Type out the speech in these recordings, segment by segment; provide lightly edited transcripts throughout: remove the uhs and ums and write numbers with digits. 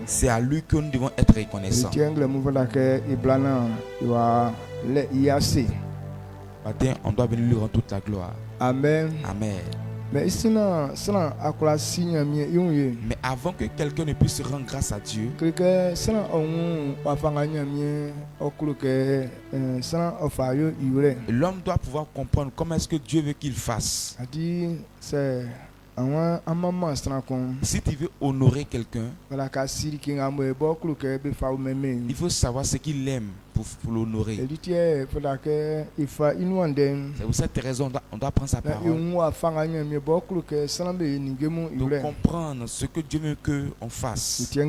C'est à lui que nous devons être reconnaissants. Matin, on doit venir lui rendre toute la gloire. Amen. Amen. Mais avant que quelqu'un ne puisse rendre grâce à Dieu, l'homme doit pouvoir comprendre comment est-ce que Dieu veut qu'il fasse. Si tu veux honorer quelqu'un, il faut savoir ce qu'il aime pour l'honorer. C'est pour cette raison on doit prendre sa parole. De comprendre ce que Dieu veut qu'on fasse. C'est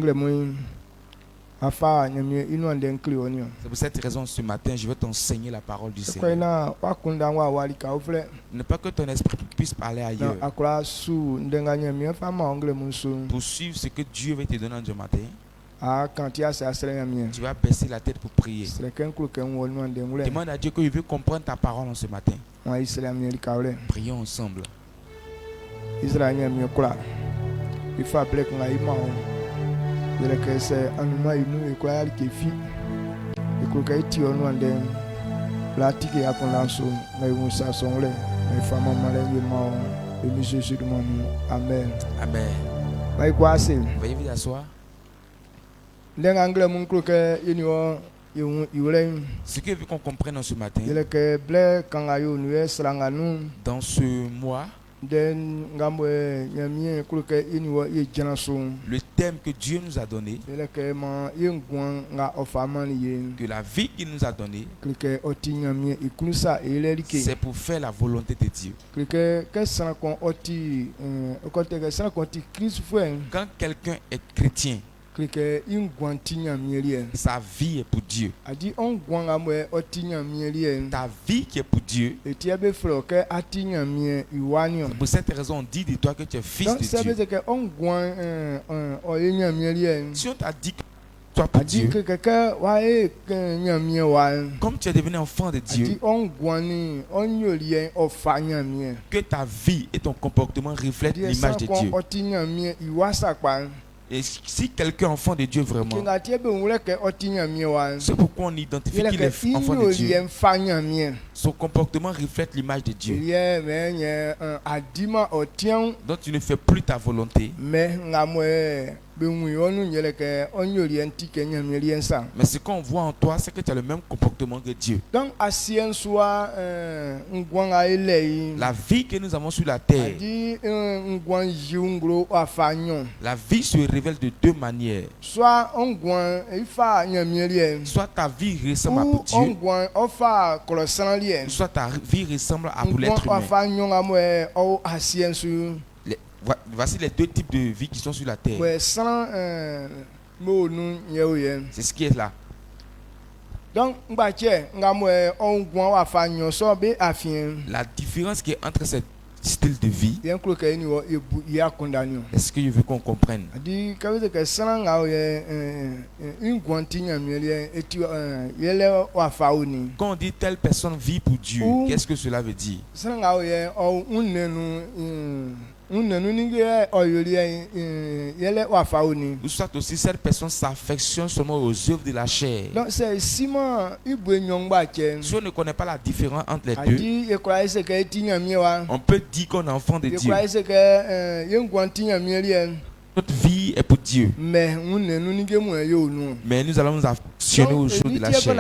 pour cette raison ce matin je vais t'enseigner la parole du Seigneur. Ne pas que ton esprit puisse parler ailleurs. Pour suivre ce que Dieu veut te donner en ce matin. Tu vas baisser la tête pour prier. Demande à Dieu qu'il veut comprendre ta parole en ce matin. Prions ensemble. Amen. Amen. Veuillez vous asseoir. Ce que veut qu'on comprenne en ce matin, dans ce mois, le thème que Dieu nous a donné, que la vie qu'il nous a donnée, c'est pour faire la volonté de Dieu. Quand quelqu'un est chrétien, sa vie est pour Dieu. Ta vie qui est pour Dieu. Pour cette raison, on dit de toi que tu es fils de Dieu. Si on t'a dit que tu es pour Dieu, comme tu es devenu enfant de Dieu, que ta vie et ton comportement reflètent l'image de Dieu. Et si quelqu'un est enfant de Dieu vraiment, c'est pourquoi on identifie qu'il est enfant de Dieu. Son comportement reflète l'image de Dieu. Donc tu ne fais plus ta volonté. Mais ce qu'on voit en toi, c'est que tu as le même comportement que Dieu. La vie que nous avons sur la terre, la vie se révèle de deux manières. Soit ta vie ressemble à Dieu, soit ta vie ressemble à l'être humain. Voici les deux types de vie qui sont sur la terre. C'est ce qui est là. La différence qui est entre ces styles de vie, est-ce que je veux qu'on comprenne? Quand on dit telle personne vit pour Dieu, qu'est-ce que cela veut dire? Ou soit aussi cette personne s'affectionne seulement aux œuvres de la chair. Si on ne connaît pas la différence entre les deux, on peut dire qu'on est enfant de Dieu. Notre vie est pour Dieu. Mais nous allons nous affectionner aux choses de la chair.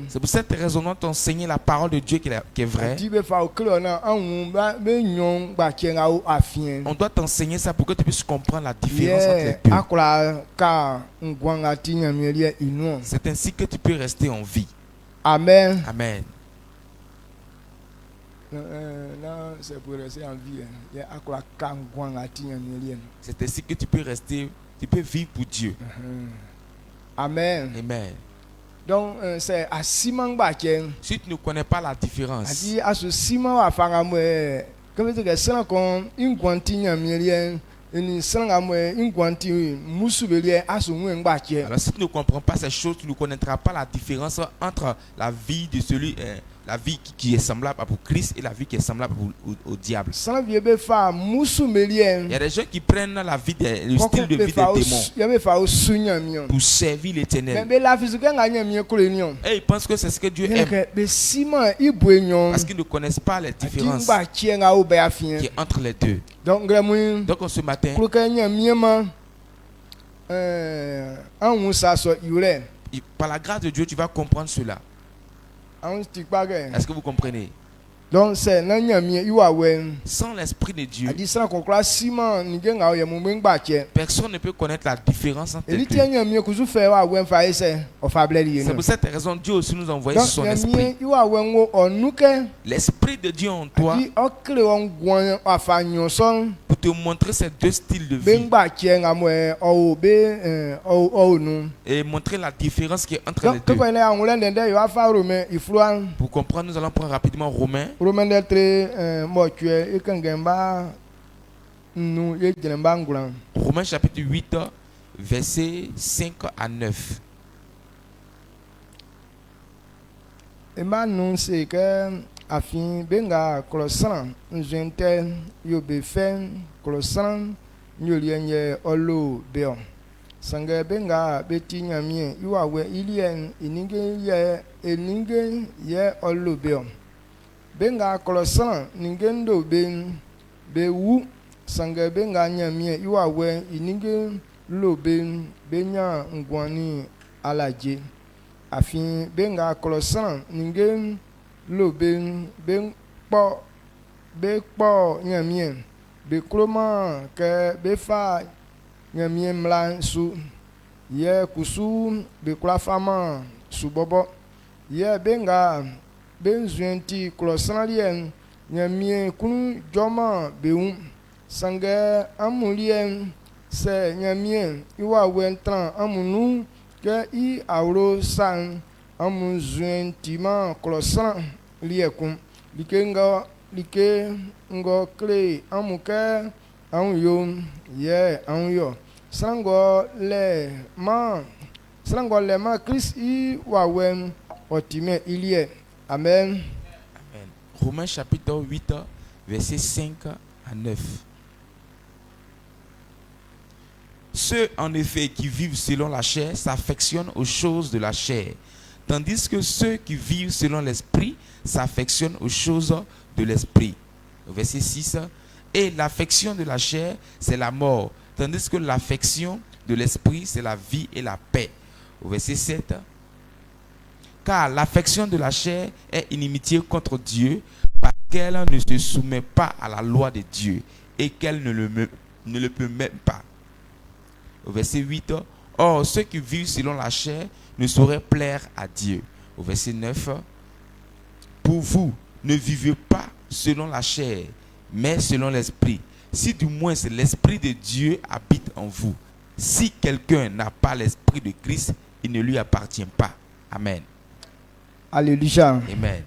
C'est pour cette raison qu'on t'a enseigné la parole de Dieu qui est vraie. On doit t'enseigner ça pour que tu puisses comprendre la différence entre les deux. C'est ainsi que tu peux rester en vie. Amen. Amen. C'est pour rester en vie. C'est ainsi que tu peux rester, tu peux vivre pour Dieu. Amen. Amen. Donc c'est à Simon Baken. Si tu ne connais pas la différence. Alors si tu ne comprends pas ces choses, tu ne connaîtras pas la différence entre la vie de celui La vie qui est semblable pour Christ et la vie qui est semblable au diable. Il y a des gens qui prennent le style de vie des démons pour servir l'Éternel. Et ils pensent que c'est ce que Dieu aime. Parce qu'ils ne connaissent pas les différences qui est entre les deux. Donc ce matin, par la grâce de Dieu, tu vas comprendre cela. Est-ce que vous comprenez? Donc c'est sans l'esprit de Dieu, personne ne peut connaître la différence entre les deux. C'est pour cette raison Dieu aussi nous a envoyé son esprit. L'esprit de Dieu en toi pour te montrer ces deux styles de vie et montrer la différence qui est entre les deux. Pour comprendre, nous allons prendre rapidement Romains. Romains chapitre 8, versets 5 à 9. Afin benga kolosran njente yobefen kolosran nyolienye olo beo sanga benga beti nyamie iwawe ilien eninge ye olo beo benga kolosran ningendo ben bewu sanga benga nyamie iwawe ininge lo ben benya ngwani alaje afin benga kolosran ningen lo ben kpo nyamien be kroma ke be fa nyamien mla su ye kusu be kula fama su bobo ye benga benzuenti klosanalien nyamien kunu joma beun sange amulien se nyamien iwa wentran amunu ke I auro san amun zuentima klosan liekun like ngo kle amuke anyo ye anyo sango le ma Christ I wawen otime ilie. Amen. Amen. Romains chapitre 8 verset 5 à 9. Ceux en effet qui vivent selon la chair s'affectionnent aux choses de la chair, tandis que ceux qui vivent selon l'esprit s'affectionnent aux choses de l'esprit. Verset 6. Et l'affection de la chair, c'est la mort, tandis que l'affection de l'esprit, c'est la vie et la paix. Verset 7. Car l'affection de la chair est inimitié contre Dieu, parce qu'elle ne se soumet pas à la loi de Dieu et qu'elle ne le peut même pas. Verset 8. Or, ceux qui vivent selon la chair ne sauraient plaire à Dieu. Au verset 9. Pour vous, ne vivez pas selon la chair, mais selon l'esprit. Si du moins l'esprit de Dieu habite en vous. Si quelqu'un n'a pas l'esprit de Christ, il ne lui appartient pas. Amen. Alléluia. Amen.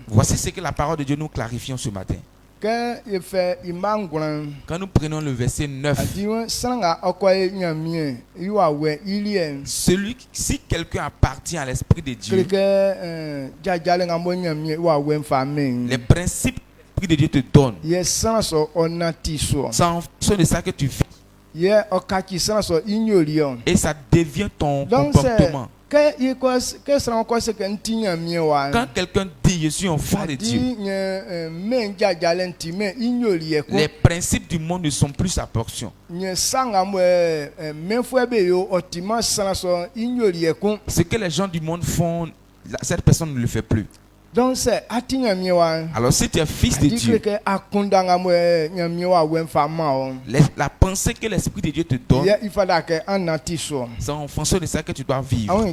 Voici ce que la parole de Dieu nous clarifie ce matin. Quand nous prenons le verset 9, si quelqu'un appartient à l'esprit de Dieu, les principes que l'esprit de Dieu te donne, c'est en fonction de ça que tu fais. Et ça devient ton comportement. Quand quelqu'un dit je suis enfant de Dieu, les principes du monde ne sont plus sa portion. Ce que les gens du monde font, cette personne ne le fait plus. Alors si tu es fils de Dieu, la pensée que l'esprit de Dieu te donne, c'est en fonction de ça que tu dois vivre.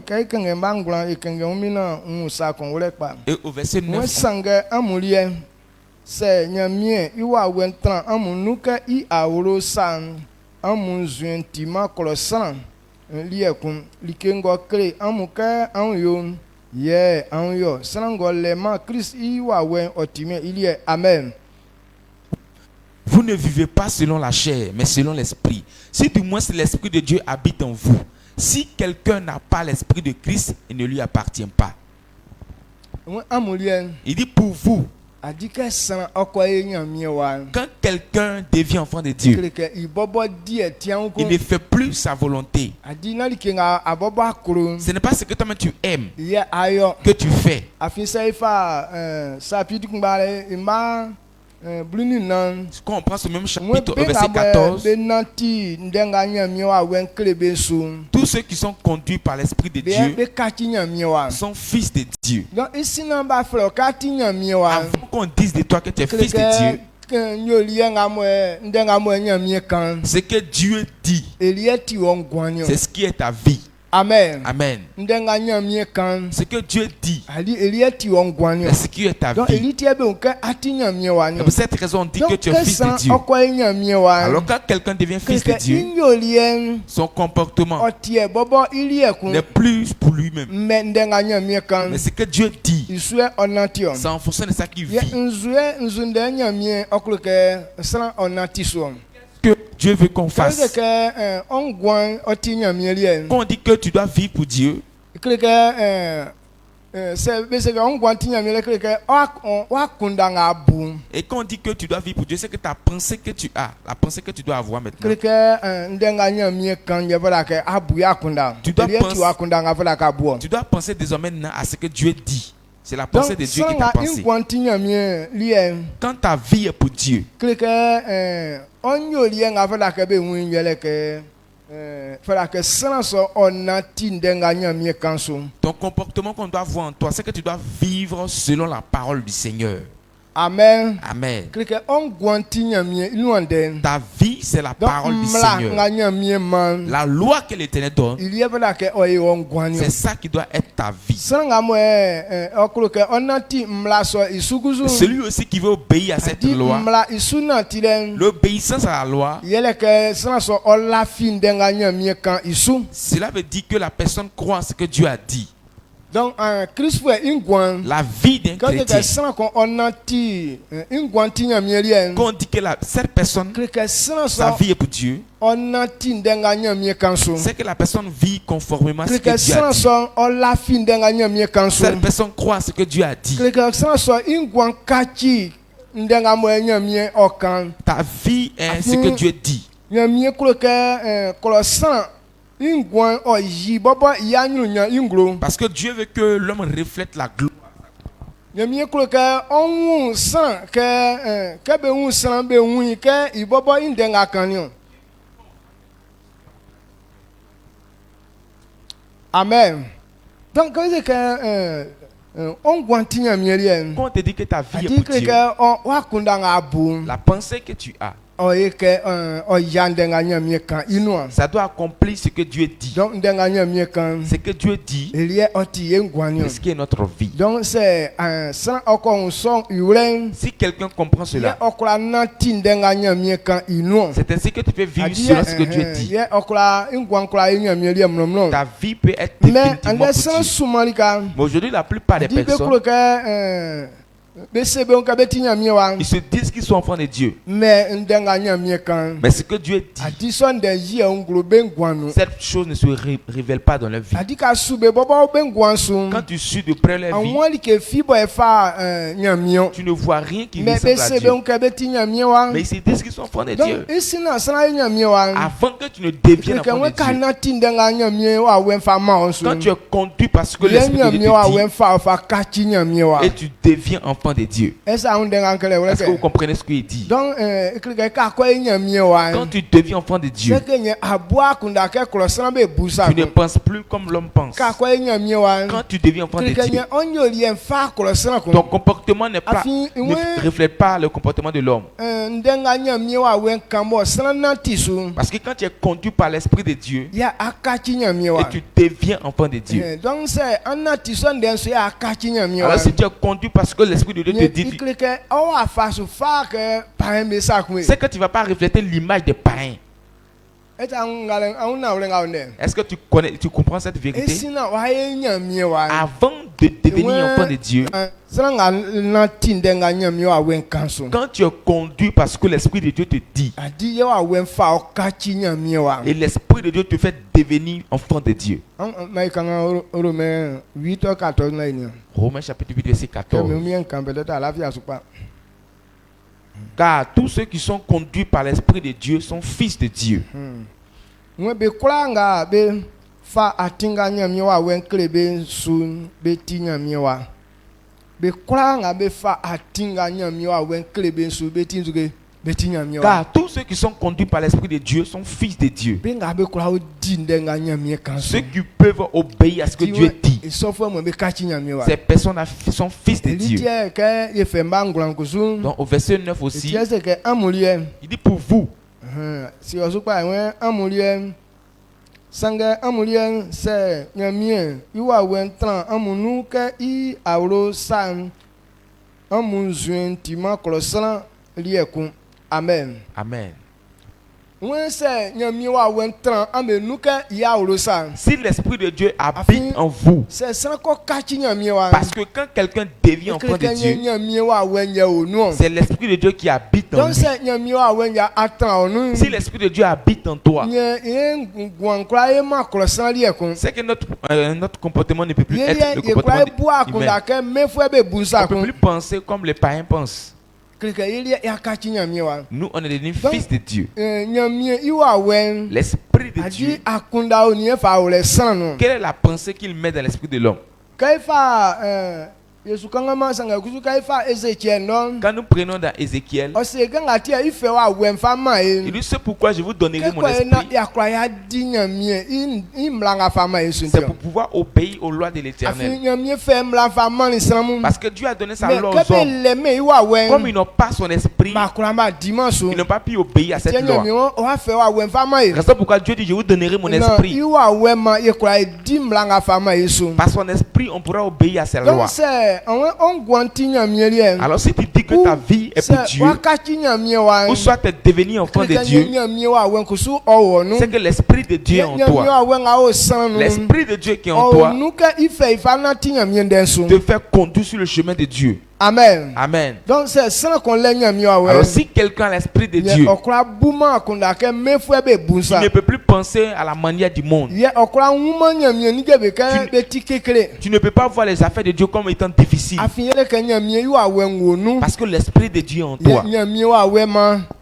Et au verset 9, Amen. Vous ne vivez pas selon la chair, mais selon l'esprit. Si du moins l'esprit de Dieu habite en vous, Si quelqu'un n'a pas l'esprit de Christ, il ne lui appartient pas. Il dit pour vous. Quand quelqu'un devient enfant de Dieu, il ne fait plus sa volonté. Ce n'est pas ce que toi-même tu aimes que tu fais. Quand on prend ce même chapitre au verset 14, tous ceux qui sont conduits par l'Esprit de Dieu sont fils de Dieu. Avant qu'on dise de toi que tu es fils de Dieu, ce que Dieu dit, c'est ce qui est ta vie. Amen. Amen. Ce que Dieu dit, c'est ce qui est ta vie. Et pour cette raison, on dit que tu es fils de Dieu. Alors quand quelqu'un devient fils de Dieu, son comportement n'est plus pour lui-même. Mais ce que Dieu dit, c'est en fonction de ça qu'il vit. Que Dieu veut qu'on fasse. Quand on dit que tu dois vivre pour Dieu, et quand on dit que tu dois vivre pour Dieu, c'est que ta pensée que tu as, la pensée que tu dois avoir maintenant. Tu dois penser désormais à ce que Dieu dit. C'est la pensée de Dieu qui t'a pensé. Quand ta vie est pour Dieu, ton comportement qu'on doit voir en toi, c'est que tu dois vivre selon la parole du Seigneur. Amen. Amen. Ta vie, c'est la parole du Seigneur. La loi que l'Éternel donne, c'est ça qui doit être ta vie. Celui aussi qui veut obéir à cette loi, l'obéissance à la loi, cela veut dire que la personne croit en ce que Dieu a dit. Donc, la vie d'un chrétien, quand on dit que cette personne, sa vie est pour Dieu, c'est que la personne vit conformément à ce que Dieu a dit. Cette personne croit à ce que Dieu a dit. Ta vie est ce que Dieu dit. Parce que Dieu veut que l'homme reflète la gloire. Amen. Donc, quand on te dit que ta vie est pour Dieu, la pensée que tu as, ça doit accomplir ce que Dieu dit. Ce que Dieu dit, c'est ce qui est notre vie. Donc c'est si quelqu'un comprend cela, c'est ainsi que tu peux vivre selon ce que Dieu dit. Ta vie peut être définitivement pour Dieu. Mais aujourd'hui, la plupart des personnes, ils se disent qu'ils sont enfants de Dieu. Mais ce que Dieu dit, cette chose ne se révèle pas dans leur vie. Quand tu suis de près leur vie, tu ne vois rien qui ressemble à Dieu. Mais ils se disent qu'ils sont enfants de Dieu. Avant que tu ne deviennes enfant de Dieu, quand tu es conduit parce que l'Esprit de Dieu te dit, et tu deviens enfant de Dieu. Est-ce que vous comprenez ce qu'il dit? Donc, quand tu deviens enfant de Dieu, tu ne penses plus comme l'homme pense. Quand tu deviens enfant de Dieu, ton comportement ne reflète pas le comportement de l'homme. Parce que quand tu es conduit par l'Esprit de Dieu, et tu deviens enfant de Dieu. Alors si tu es conduit parce que l'Esprit de Dieu te dit, c'est que tu ne vas pas refléter l'image des païens. Est-ce que tu comprends cette vérité? Avant de devenir enfant de Dieu, quand tu es conduit parce que l'Esprit de Dieu te dit, et l'Esprit de Dieu te fait devenir enfant de Dieu. Romains chapitre 8, verset 14. Car tous ceux qui sont conduits par l'Esprit de Dieu sont fils de Dieu. Car tous ceux qui sont conduits par l'Esprit de Dieu sont fils de Dieu. Ceux qui peuvent obéir à ce que Dieu dit, ces personnes sont fils de Dieu. Donc au verset 9 aussi, il dit pour vous. Sanga amulien se nyamien iwa wentran amunu ke I auro san amunzuen tima kolosran liekun. Amen. Amen. Si l'Esprit de Dieu habite en vous, parce que quand quelqu'un devient enfant de Dieu, c'est l'Esprit de Dieu qui habite en lui. Si l'Esprit de Dieu habite en toi, c'est que notre comportement ne peut plus être le comportement humain. On ne peut plus penser comme les païens pensent. Nous, on est devenus fils de Dieu. L'Esprit de Dieu. Quelle est la pensée qu'il met dans l'esprit de l'homme? Quand nous prenons dans Ézéchiel, il dit c'est pourquoi je vous donnerai mon esprit. C'est pour pouvoir obéir aux lois de l'Éternel. Parce que Dieu a donné sa loi aux hommes. Comme ils n'ont pas son esprit, ils n'ont pas pu obéir à cette loi. C'est pourquoi Dieu dit je vous donnerai mon esprit. Par son esprit, on pourra obéir à ses lois. Alors si tu dis que ta vie est pour Dieu, ou soit tu es devenu enfant de Dieu, c'est que l'Esprit de Dieu est en toi. L'Esprit de Dieu qui est en toi te fait conduire sur le chemin de Dieu. Amen. Amen. Donc c'est ça qu'on l'a. Alors si quelqu'un a l'Esprit de Dieu, il ne peut plus penser à la manière du monde. Tu ne peux pas voir les affaires de Dieu comme étant difficiles. Parce que l'Esprit de Dieu est en toi.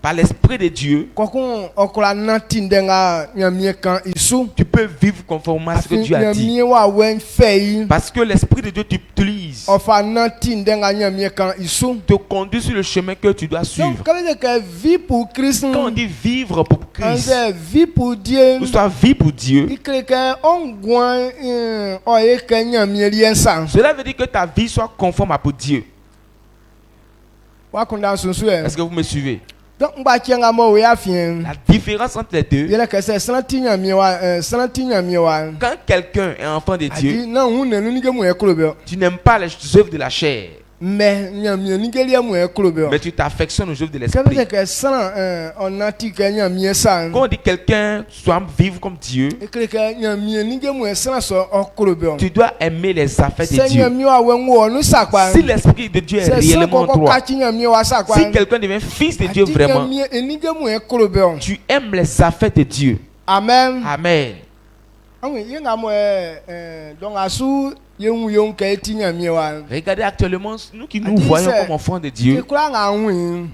Par l'Esprit de Dieu, tu peux vivre conformément à ce que Dieu a dit. Parce que l'Esprit de Dieu t'utilise, te conduit sur le chemin que tu dois suivre. Quand on dit vivre pour Christ, ou soit vie pour Dieu, cela veut dire que ta vie soit conforme à pour Dieu. Est-ce que vous me suivez? La différence entre les deux, quand quelqu'un est enfant de Dieu, tu n'aimes pas les œuvres de la chair, mais tu t'affectionnes aux œuvres de l'esprit. Quand on dit quelqu'un soit vivre comme Dieu, tu dois aimer les affaires de Dieu. Si l'Esprit de Dieu est réellement en toi, si quelqu'un devient fils de Dieu vraiment, tu aimes les affaires de Dieu. Amen. Amen. Regardez actuellement, nous qui nous voyons comme enfants de Dieu,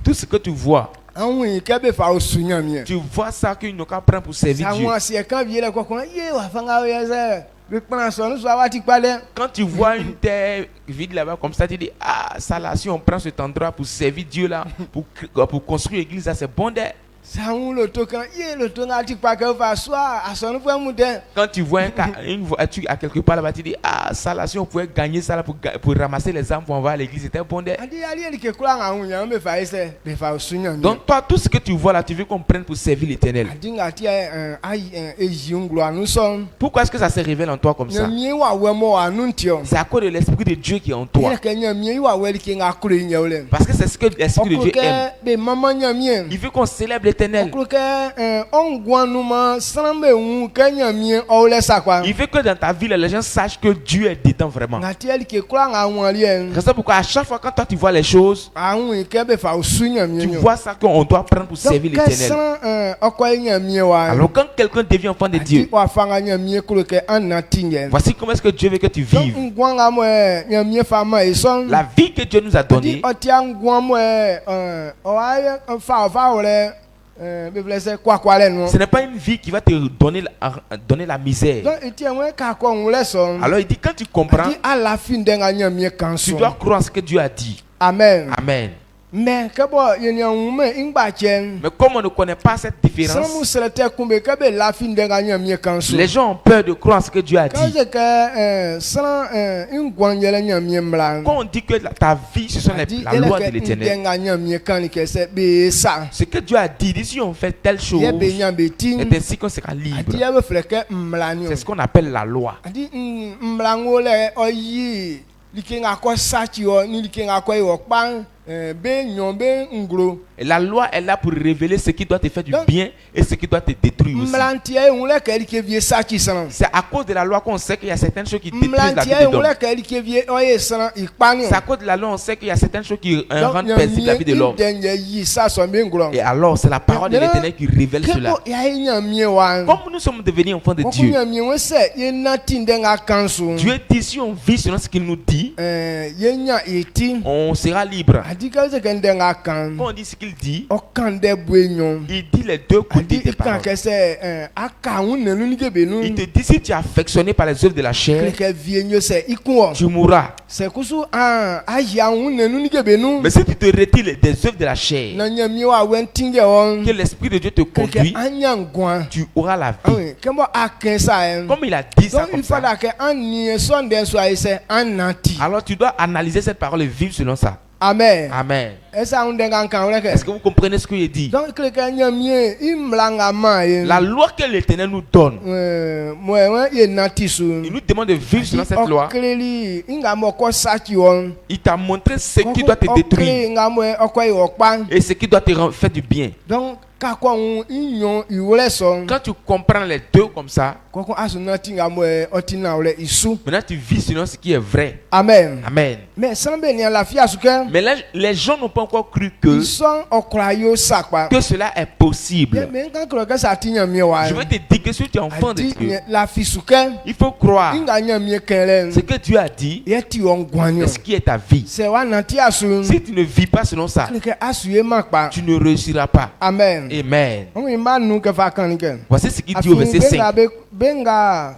tout ce que tu vois, tu vois ça qu'ils n'ont qu'à prendre pour servir Dieu. Quand tu vois une terre vide là-bas comme ça, tu dis ah ça là, si on prend cet endroit pour servir Dieu là, pour construire l'église, ça c'est bon d'air. Quand tu vois une voiture à quelque part là-bas, tu dis ah ça là, si on pouvait gagner ça là pour ramasser les âmes pour envoyer à l'église, c'était bon d'air. Donc toi, tout ce que tu vois là, tu veux qu'on prenne pour servir l'Éternel. Pourquoi est-ce que ça se révèle en toi comme ça? C'est à cause de l'Esprit de Dieu qui est en toi. Parce que c'est ce que l'Esprit de Dieu aime. Il veut qu'on célèbre l'Éternel. Il veut que dans ta vie, les gens sachent que Dieu est dedans vraiment. C'est ça pourquoi à chaque fois quand toi tu vois les choses, tu vois ça qu'on doit prendre pour servir l'Éternel. Alors quand quelqu'un devient enfant de Dieu, voici comment est-ce que Dieu veut que tu vives. La vie que Dieu nous a donnée, ce n'est pas une vie qui va te donner la misère. Alors il dit quand tu comprends, tu dois croire en ce que Dieu a dit. Amen. Amen. Mais comme on ne connaît pas cette différence, les gens ont peur de croire en ce que Dieu a dit. Quand on dit que ta vie, ce sont la loi de l'Éternel, ce que Dieu a dit, si on fait telle chose, c'est ainsi qu'on sera libre. C'est ce qu'on appelle la loi. Et la loi est là pour révéler ce qui doit te faire du bien et ce qui doit te détruire aussi. C'est à cause de la loi qu'on sait qu'il y a certaines choses qui détruisent la vie de l'homme. C'est à cause de la loi qu'on sait qu'il y a certaines choses qui rendent paisible la vie de l'homme. Et alors c'est la parole de l'Éternel qui révèle cela. Comme nous sommes devenus enfants de Dieu, Dieu dit si on vit selon ce qu'il nous dit, on sera libre. Quand on dit ce qu'il dit, il dit les deux côtés des paroles. Il te dit si tu es affectionné par les œuvres de la chair, tu mourras. Mais si tu te retires des œuvres de la chair, que l'Esprit de Dieu te conduit, tu auras la vie. Comme il a dit ça comme ça, alors tu dois analyser cette parole et vivre selon ça. Amen. Amen. Est-ce que vous comprenez ce qu'il dit? La loi que l'Éternel nous donne, il nous demande de vivre selon cette loi. Il t'a montré ce qui doit te détruire et ce qui doit te faire du bien. Quand tu comprends les deux comme ça, maintenant tu vis selon ce qui est vrai. Amen. Amen. Mais là, les gens n'ont pas encore cru que cela est possible. Je veux te dire que si tu es enfant de Dieu, il faut croire ce que Dieu a dit et ce qui est ta vie. Si tu ne vis pas selon ça, tu ne réussiras pas. Amen. Amen. Voici ce qu'il dit au verset 5. Amen.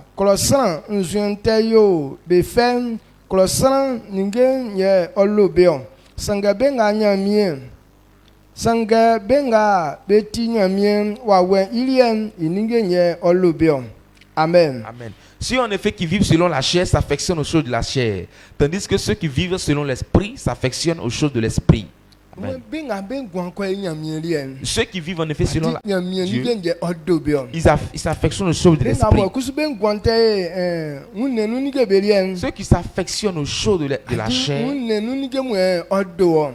Amen. Ceux en effet qui vivent selon la chair s'affectionnent aux choses de la chair, tandis que ceux qui vivent selon l'esprit s'affectionnent aux choses de l'esprit. Amen. Ceux qui vivent en effet selon Dieu, ils s'affectionnent aux choses de l'esprit. Ceux qui s'affectionnent aux choses de la chair,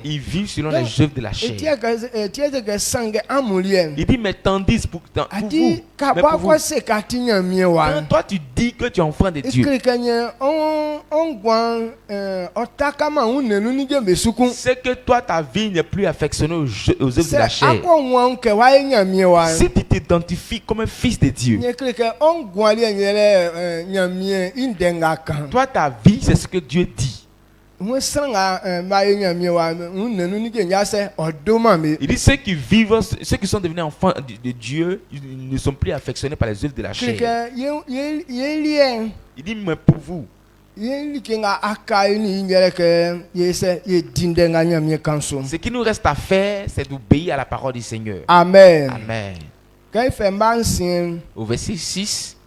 ils vivent selon les œuvres de la chair. Il dit mais tandis pour vous, quand toi tu dis que tu es enfant de Dieu, c'est que toi ta vie n'est plus affectionné aux œuvres de la chair. Si tu t'identifies comme un fils de Dieu, toi ta vie c'est ce que Dieu dit. Il dit ceux qui vivent, ceux qui sont devenus enfants de Dieu, ils ne sont plus affectionnés par les œuvres de la chair. Il dit mais pour vous, ce qui nous reste à faire, c'est d'obéir à la parole du Seigneur. Amen. Amen. Au verset 6,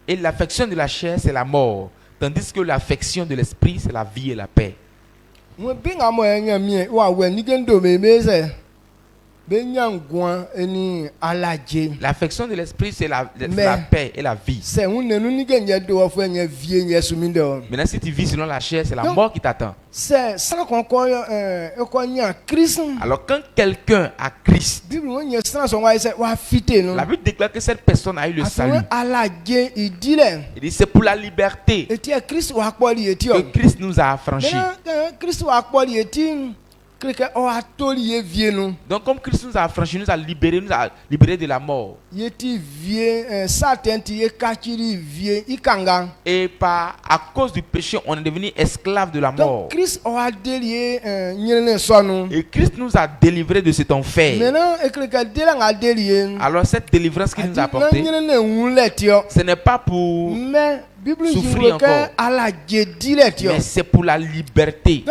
et l'affection de la chair, c'est la mort, tandis que l'affection de l'esprit, c'est la vie et la paix. L'affection de l'esprit, c'est la paix et la vie. Maintenant, si tu vis selon la chair, c'est la mort qui t'attend. Alors, quand quelqu'un a Christ, la Bible déclare que cette personne a eu le salut. Il dit c'est pour la liberté que Christ nous a affranchis. Donc comme Christ nous a affranchis, nous a libérés de la mort. Et à cause du péché, on est devenu esclave de la mort. Et Christ nous a délivrés de cet enfer. Alors cette délivrance qu'il nous a apportée, ce n'est pas pour souffrir encore, mais c'est pour la liberté.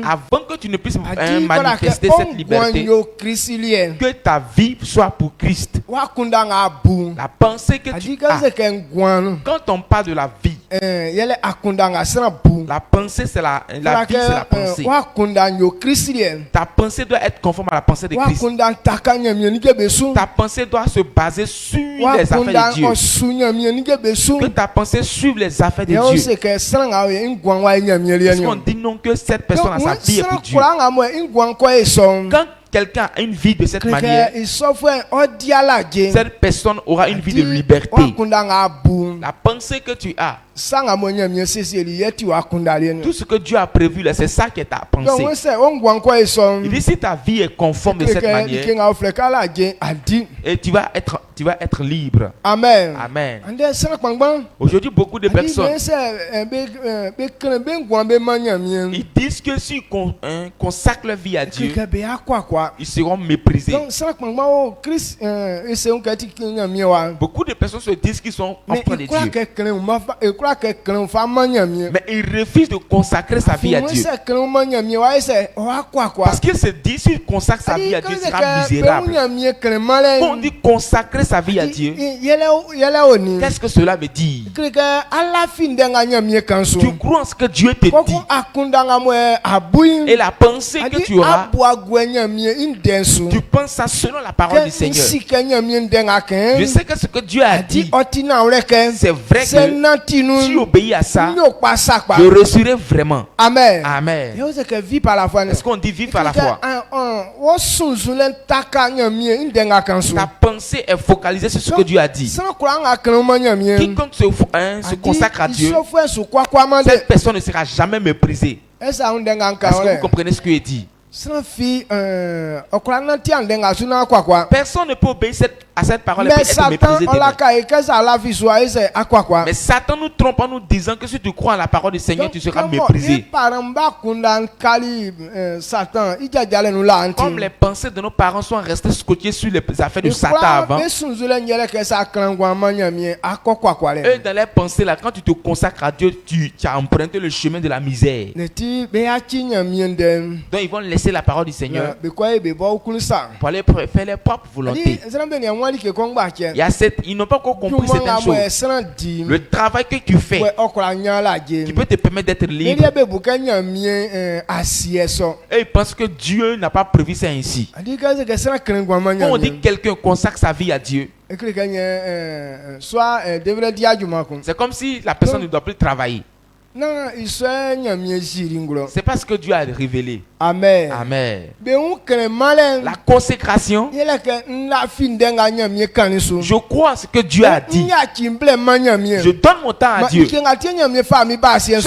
Avant que tu ne puisses manifester cette liberté, que ta vie soit pour Christ. La pensée que tu as, quand on parle de la vie, la pensée c'est la vie, c'est la pensée. Ta pensée doit être conforme à la pensée de Christ. Ta pensée doit se baser sur les affaires de Dieu. Que ta pensée suive les affaires de Dieu. Parce qu'on dit non que cette personne a sa vie est pour Dieu. Quand quelqu'un a une vie de cette manière, cette personne aura une vie de liberté. La pensée que tu as, tout ce que Dieu a prévu là, c'est ça qui est ta pensée. Il dit si ta vie est conforme de cette manière, et tu vas être libre. Amen. Amen. Aujourd'hui, beaucoup de personnes, ils disent que s'ils consacrent leur vie à Dieu, ils seront méprisés. Beaucoup de personnes se disent qu'ils sont enfants de Dieu, mais ils refusent de consacrer sa vie à Dieu. Parce qu'ils se disent s'il consacre sa vie à Dieu, il sera misérable. Quand on dit consacrer sa vie à Dieu, qu'est-ce que cela veut dire? Tu crois en ce que Dieu te dit, et la pensée que tu auras, tu penses ça selon la parole du Seigneur. Je sais que ce que Dieu a dit, c'est vrai que tu obéis à ça, je reçurai vraiment. Amen. Amen. Est-ce qu'on dit vivre par la foi? Ta pensée est focalisée sur ce que Dieu a dit. Quiconque se consacre à Dieu, cette personne ne sera jamais méprisée. Est-ce que vous comprenez ce que je dis? Personne ne peut obéir à cette parole et être méprisé. Mais Satan nous trompe en nous disant que si tu crois à la parole du Seigneur, tu seras méprisé. Comme les pensées de nos parents sont restées scotchées sur les affaires de Satan avant, eux dans leurs pensées là, quand tu te consacres à Dieu, tu as emprunté le chemin de la misère. Donc ils vont laisser la parole du Seigneur pour aller faire leur propre volonté. Ils n'ont pas encore compris certaines choses. Le travail que tu fais, qui peut te permettre d'être libre, et ils pensent que Dieu n'a pas prévu ça ainsi. Quand on dit que quelqu'un consacre sa vie à Dieu, c'est comme si la personne ne doit plus travailler. C'est parce que Dieu a révélé. Amen. Amen. La consécration, je crois à ce que Dieu a dit. Je donne mon temps à Dieu. C'est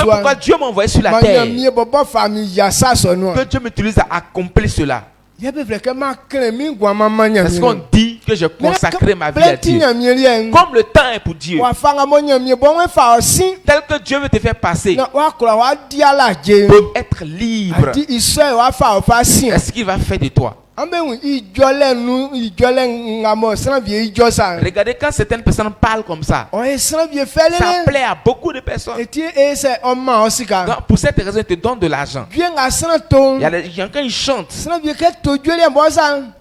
pourquoi Dieu m'a envoyé sur la terre, que Dieu m'utilise à accomplir cela. Parce qu'on dit que je consacrerai ma vie à Dieu. Comme le temps est pour Dieu, tel que Dieu veut te faire passer pour être libre, qu'est-ce qu'il va faire de toi? Regardez quand certaines personnes parlent comme ça, ça plaît à beaucoup de personnes. Donc, pour cette raison, ils te donnent de l'argent. Il y a des gens qui chantent. Il y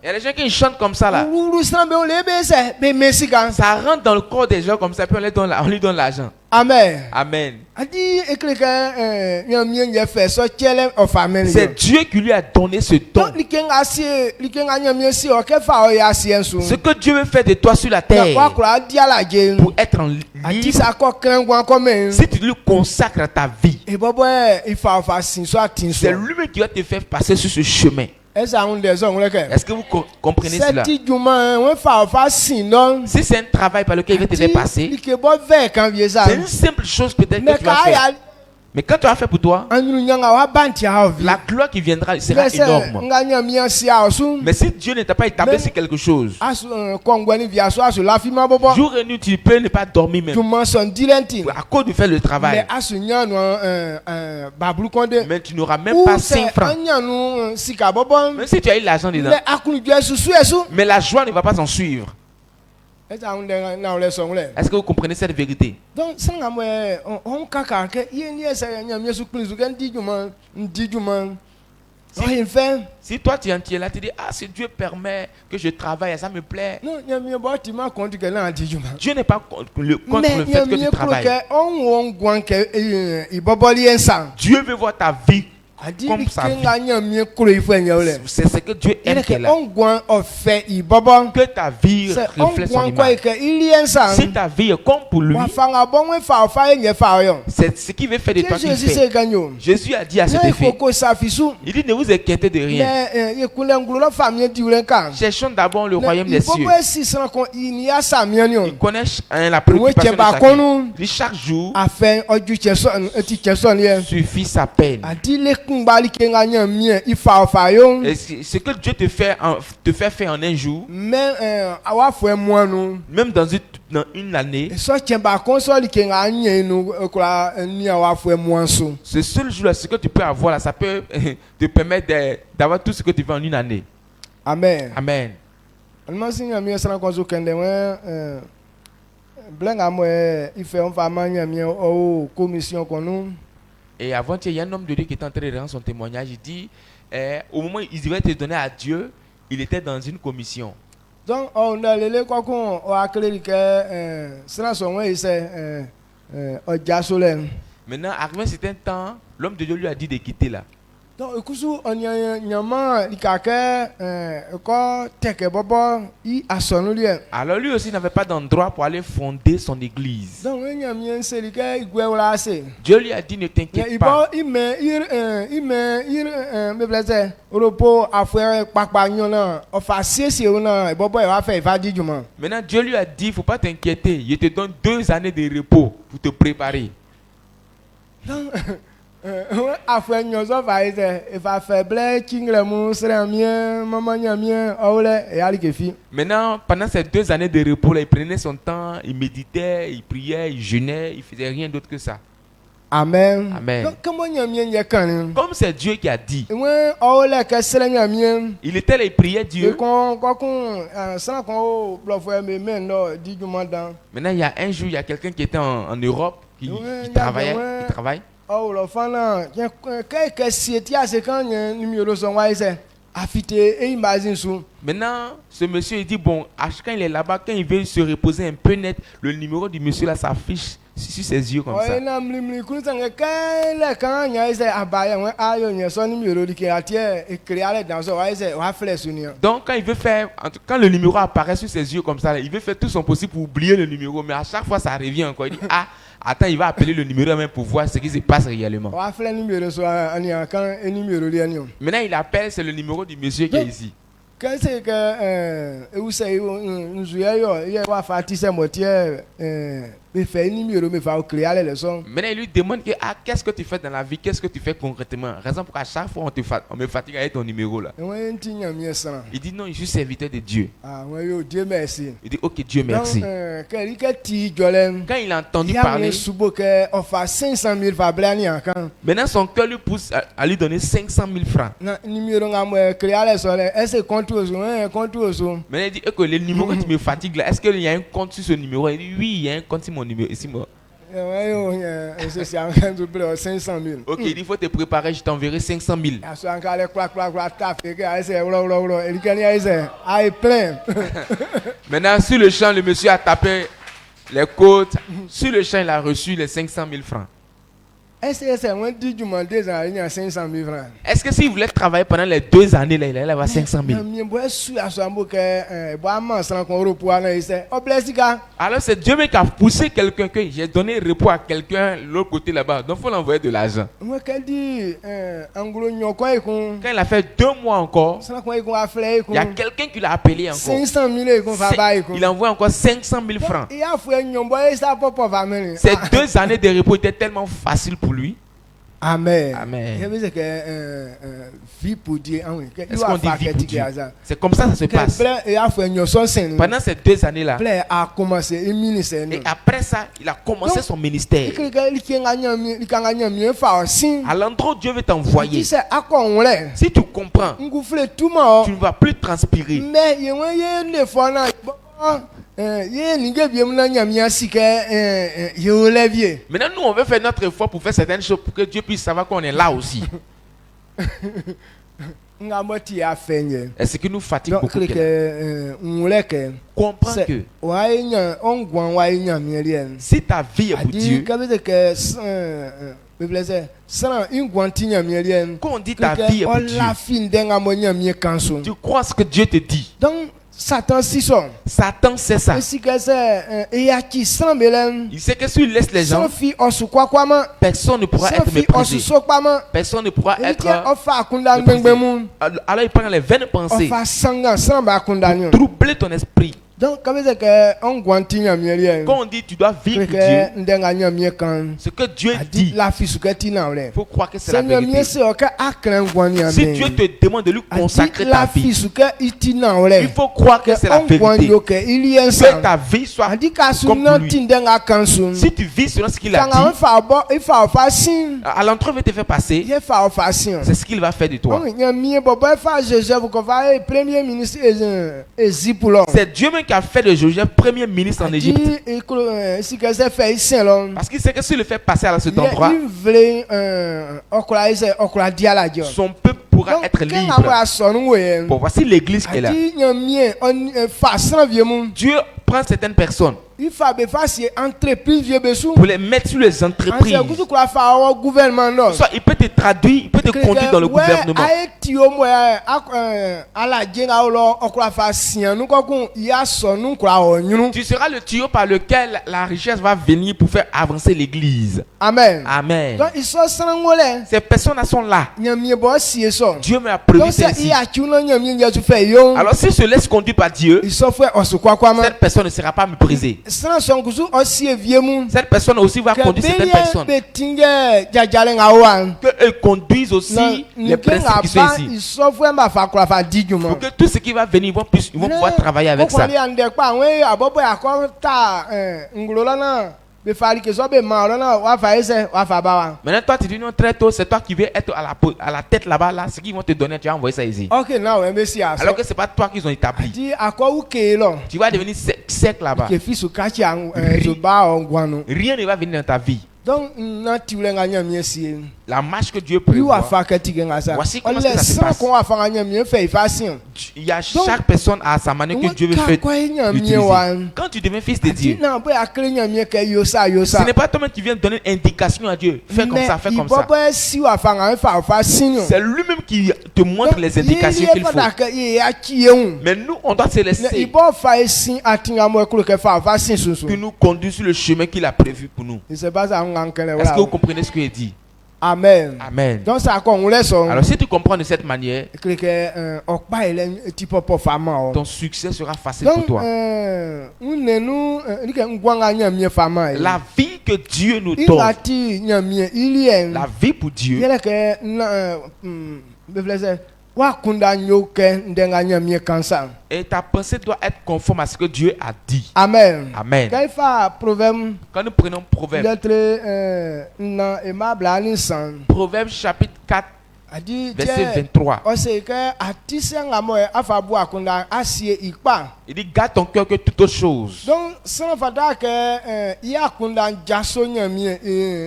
a des gens qui chantent comme ça là. Ça rentre dans le corps des gens comme ça, puis on lui donne l'argent. Amen. Amen. C'est Dieu qui lui a donné ce don. Ce que Dieu veut faire de toi sur la terre pour être en libre, si tu lui consacres ta vie, c'est lui qui va te faire passer sur ce chemin. Est-ce que vous comprenez cela? Si c'est un travail par lequel il va te faire passer, c'est une simple chose peut-être que tu vas faire. Mais quand tu as fait pour toi, la gloire qui viendra sera énorme. Mais si Dieu ne t'a pas établi sur quelque chose, jour et nuit, tu peux ne pas dormir même à cause de faire le travail. Mais tu n'auras même pas 5 francs. Même si tu as eu l'argent dedans, mais la joie ne va pas s'en suivre. Est-ce que vous comprenez cette vérité? Donc, si toi tu es là, tu dis, ah, si Dieu permet que je travaille, ça me plaît. Dieu n'est pas contre le fait que tu travailles. Dieu veut voir ta vie comme sa vie. C'est ce que Dieu aime qu'elle a. Que ta vie reflète son image. Si ta vie est comme pour lui, c'est ce qui veut faire de toi qu'il fait. Jésus a dit à cet effet, il dit, ne vous inquiétez de rien. Cherchons d'abord le royaume des cieux. Il connaît la préoccupation de chacun. Il dit, chaque jour suffit sa peine. Et ce que Dieu te fait faire en un jour, même dans une année, ce seul jour-là, ce que tu peux avoir là, ça peut te permettre d'avoir tout ce que tu veux en une année. Amen. Amen. Et avant-hier, il y a un homme de Dieu qui était en train de rendre son témoignage. Il dit, au moment où il devait te donner à Dieu, il était dans une commission. Donc, on a les maintenant, arrivé un certain temps, l'homme de Dieu lui a dit de quitter là. Donc, alors lui aussi n'avait pas d'endroit pour aller fonder son église. Dieu lui a dit, ne t'inquiète pas. Maintenant Dieu lui a dit, il ne faut pas t'inquiéter, je te donne 2 années de repos pour te préparer. Maintenant, pendant ces 2 années de repos là, il prenait son temps, il méditait, il priait, il jeûnait, il faisait rien d'autre que ça. Amen. Amen. Comme c'est Dieu qui a dit, il était là, il priait Dieu. Maintenant, il y a un jour, il y a quelqu'un qui était en Europe, qui travaillait, qui travaille. Maintenant, ce monsieur il dit, bon, quand il est là-bas, quand il veut se reposer un peu net, le numéro du monsieur là s'affiche sur ses yeux comme ça. Donc quand il veut faire, quand le numéro apparaît sur ses yeux comme ça, il veut faire tout son possible pour oublier le numéro, mais à chaque fois ça revient encore. Il dit, ah, attends, il va appeler le numéro même pour voir ce qui se passe réellement. Maintenant il appelle, c'est le numéro du monsieur qui est ici. Maintenant il lui demande que, ah, qu'est-ce que tu fais dans la vie, qu'est-ce que tu fais concrètement. Raison pour qu'à chaque fois on me fatigue avec ton numéro là. Il dit non, je suis serviteur de Dieu. Dieu merci. Il dit ok, Dieu merci. Quand il a entendu parler, maintenant son cœur lui pousse à lui donner 500 000 francs. Maintenant il dit que le numéro qui me fatigue là, est-ce qu'il y a un compte sur ce numéro? Il dit oui, il y a un compte sur mon numéro ici moi. Ok, il faut te préparer, je t'enverrai 500 000. Maintenant sur le champ, le monsieur a tapé les côtes. Sur le champ, il a reçu les 500 000 francs. Est-ce que s'il voulait travailler pendant les 2 années, là, il allait avoir 500 000? Alors c'est Dieu qui a poussé quelqu'un, que j'ai donné repos à quelqu'un de l'autre côté là-bas. Donc il faut l'envoyer de l'argent. Quand il a fait 2 mois encore, il y a quelqu'un qui l'a appelé encore. Il a envoyé encore 500 000 francs. Ces 2 années de repos étaient tellement faciles pour lui. Amen. Amen. Est-ce qu'on dit vie pour Dieu? C'est comme ça se passe. Pendant ces 2 années-là, et après ça, il a commencé son ministère. À l'endroit où Dieu veut t'envoyer, si tu comprends, tu ne vas plus transpirer. Maintenant, nous, on veut faire notre effort pour faire certaines choses pour que Dieu puisse savoir qu'on est là aussi. Et ce qui nous fatigue beaucoup, comprends que si ta vie est pour Dieu, quand on dit ta vie est pour Dieu, tu crois ce que Dieu te dit. Satan sait ça. Il sait que s'il laisse les gens, personne ne pourra être méprisé. Personne ne pourra être méprisé. Alors il prend les vaines pensées pour troubler ton esprit. Donc, quand on dit tu dois vivre pour Dieu, ce que Dieu dit, il faut croire que c'est la vérité. Si Dieu te demande de lui consacrer ta vie, il faut croire que c'est la vérité. Que ta vie soit comme lui. Si tu vis selon ce qu'il a dit, à l'entrée va te faire passer, c'est ce qu'il va faire de toi. C'est Dieu même qui a fait de Joseph premier ministre en Égypte. Parce qu'il sait que s'il le fait passer à cet endroit, son peuple pourra être libre. Bon, voici l'église qu'elle a. Dieu prend certaines personnes pour les mettre sur les entreprises. Soit il peut te traduire, il peut te conduire dans le gouvernement. Tu seras le tuyau par lequel la richesse va venir pour faire avancer l'église. Amen. Amen. Ces personnes sont là. Dieu m'a prévu ceci. Alors s'il se laisse conduire par Dieu, cette personne ne sera pas méprisée. Cette personne aussi va conduire certaines personnes. Qu'elles conduisent aussi les principes qui sont ici. Pour que tout ce qui va venir, ils vont pouvoir travailler avec ça. Maintenant, toi, tu dis non, très tôt, c'est toi qui veux être à la tête là-bas. Là, ce qu'ils vont te donner, tu vas envoyer ça ici. Alors que ce n'est pas toi qu'ils ont établi. Tu vas devenir sec là-bas. Rien ne va venir dans ta vie. Donc, la marche que Dieu prévoit, voici comment ça se passe. Il y a chaque personne à sa manière que Dieu veut faire utiliser. Quand tu deviens fils de Dieu, ce n'est pas toi-même qui viens donner une indication à Dieu. Fais comme ça, fais comme ça. C'est lui-même qui te montre les indications qu'il faut. Mais nous, on doit se laisser que nous conduise sur le chemin qu'il a prévu pour nous. Est-ce que vous comprenez ce qu'il dit? Amen. Amen. Donc ça alors si tu comprends de cette manière, ton succès sera facile pour toi. La vie que Dieu nous donne, la vie pour Dieu, et ta pensée doit être conforme à ce que Dieu a dit. Amen. Amen. Quand nous prenons Proverbe, Proverbe chapitre 4, verset 23. Il dit garde ton cœur que toute autre chose. Donc, sans fada que y a kunda jaso nyamie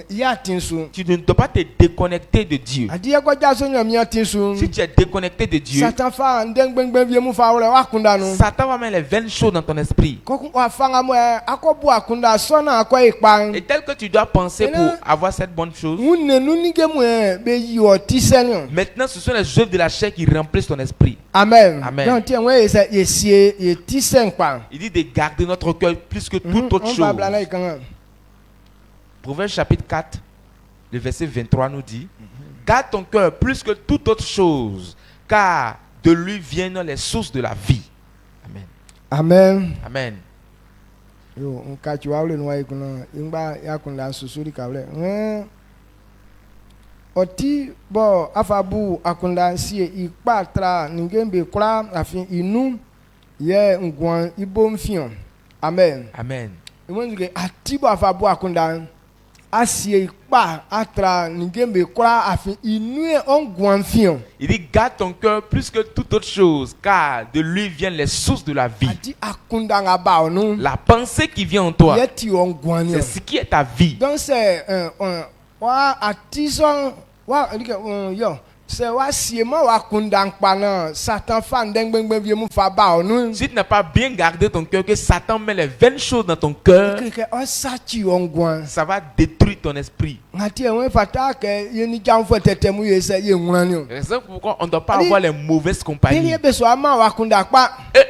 y a tinsu. Tu ne dois pas te déconnecter de Dieu. Adi ya kwa jaso nyamie tinsu. Si tu es déconnecté de Dieu, Satan fa ndeng beng beng vie mu fa wole wa kunda no. Satan va mettre les vaines choses dans ton esprit. Ko wa fanga mo akobu akunda sona akwa ipan. Et tel que tu dois penser pour avoir cette bonne chose. Maintenant, ce sont les œuvres de la chair qui remplissent ton esprit. Amen. Amen. Donc, il dit de garder notre cœur plus que toute autre chose. Proverbe chapitre 4, le verset 23 nous dit, garde ton cœur plus que toute autre chose, car de lui viennent les sources de la vie. Amen. Amen. Amen. Yo, nkachiwawule nwa ikuna ingba yakunda susuri kable. Oti bo afabu akunda sie ikpatra ningembe kura afin inu ye ngwan ibo mfion. Amen. Amen. Imonzuke atibo afabu akunda asie ikpa atra ningembe kura afin inu ye ngwan mfion. Il dit garde ton cœur plus que toute autre chose, car de lui viennent les sources de la vie. Ati akunda ngaba onu. La pensée qui vient en toi, Yeti ongwan. c'est ce qui est ta vie. Donc c'est wa atison wa yo c'est wa siema wa kundang pana Satan fan deng beng beng viemu fa ba onu. Si tu n'as pas bien gardé ton cœur, que Satan met les vaines choses dans ton cœur, ça va détruire ton esprit. C'est pourquoi on ne doit pas avoir les mauvaises compagnies. Eux,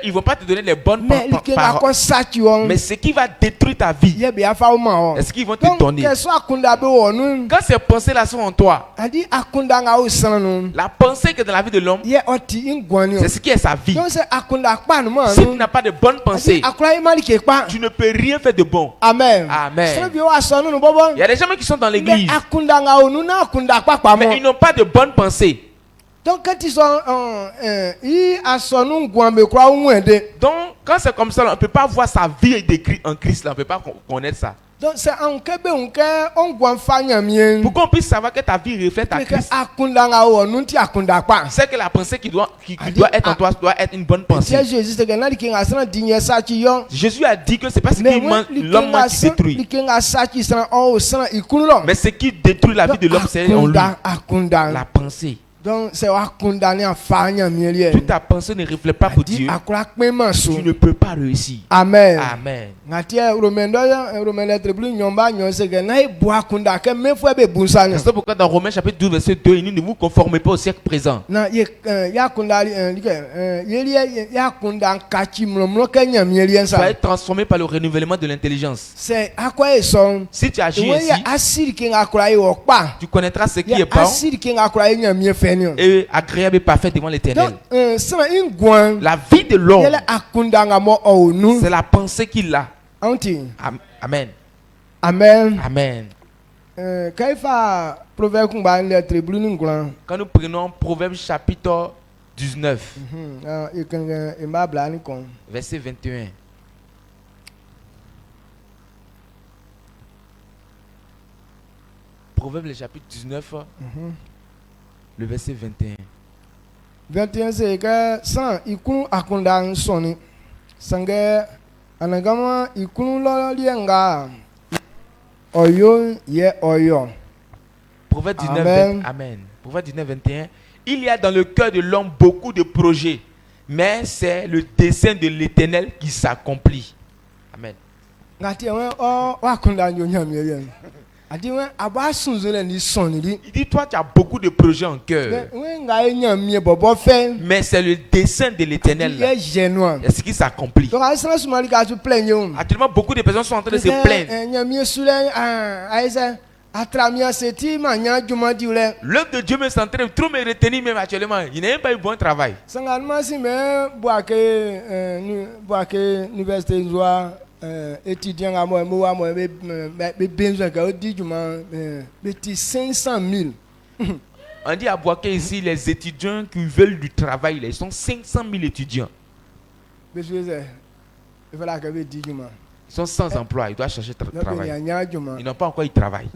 ils ne vont pas te donner les bonnes paroles. Mais ce qui va détruire ta vie, c'est ce qu'ils vont te donner. Quand ces pensées-là sont en toi, la pensée qui est dans la vie de l'homme, c'est ce qui est sa vie. Si tu n'as pas de bonnes pensées, tu ne peux rien faire de bon. Amen. Amen. Il y a des gens qui sont dans l'église, mais ils n'ont pas de bonnes pensées. Donc quand ils sont donc quand c'est comme ça, on ne peut pas voir sa vie décrite en Christ, on ne peut pas connaître ça. Donc c'est en pour qu'on puisse savoir que ta vie reflète à Christ, c'est que la pensée qui doit être en toi doit être une bonne pensée. Jésus a dit que c'est pas ce qui l'homme qui détruit, mais ce qui détruit la vie de l'homme, c'est en lui, la pensée. Donc c'est condamné à faire toute ta pensée ne reflète pas pour Dieu, tu ne peux pas réussir. Amen. Amen. C'est pourquoi dans Romains chapitre 12 verset 2, il dit ne vous conformez pas au siècle présent. Soyez transformés par le renouvellement de l'intelligence. Si tu agis ainsi, tu connaîtras ce qui est bon et agréable et parfait devant l'Éternel. La vie de l'homme, c'est la pensée qu'il a. Amen. Amen. Amen. Quand nous prenons Proverbe chapitre 19, verset 21. Proverbe le chapitre 19, le verset 21. 21 c'est que sans ikunu akunda soni sange anagama ikunu lo lienga oyo ye oyo. Proverbe 19, Amen. Proverbe 19, 21. Il y a dans le cœur de l'homme beaucoup de projets, mais c'est le dessein de l'Éternel qui s'accomplit. Amen. Il dit toi tu as beaucoup de projets en cœur, mais c'est le dessein de l'Éternel, c'est ce qui s'accomplit. Actuellement beaucoup de personnes sont en train de se plaindre. L'œuvre de Dieu me est en train de trop me retenir même actuellement. Il n'a même pas eu bon travail. Étudiant à moi, besoin de 500 000. On dit à Boaké ici, les étudiants qui veulent du travail, ils sont 500 000 étudiants. Ils sont sans emploi, ils doivent chercher travail. Ils n'ont pas encore eu de travail.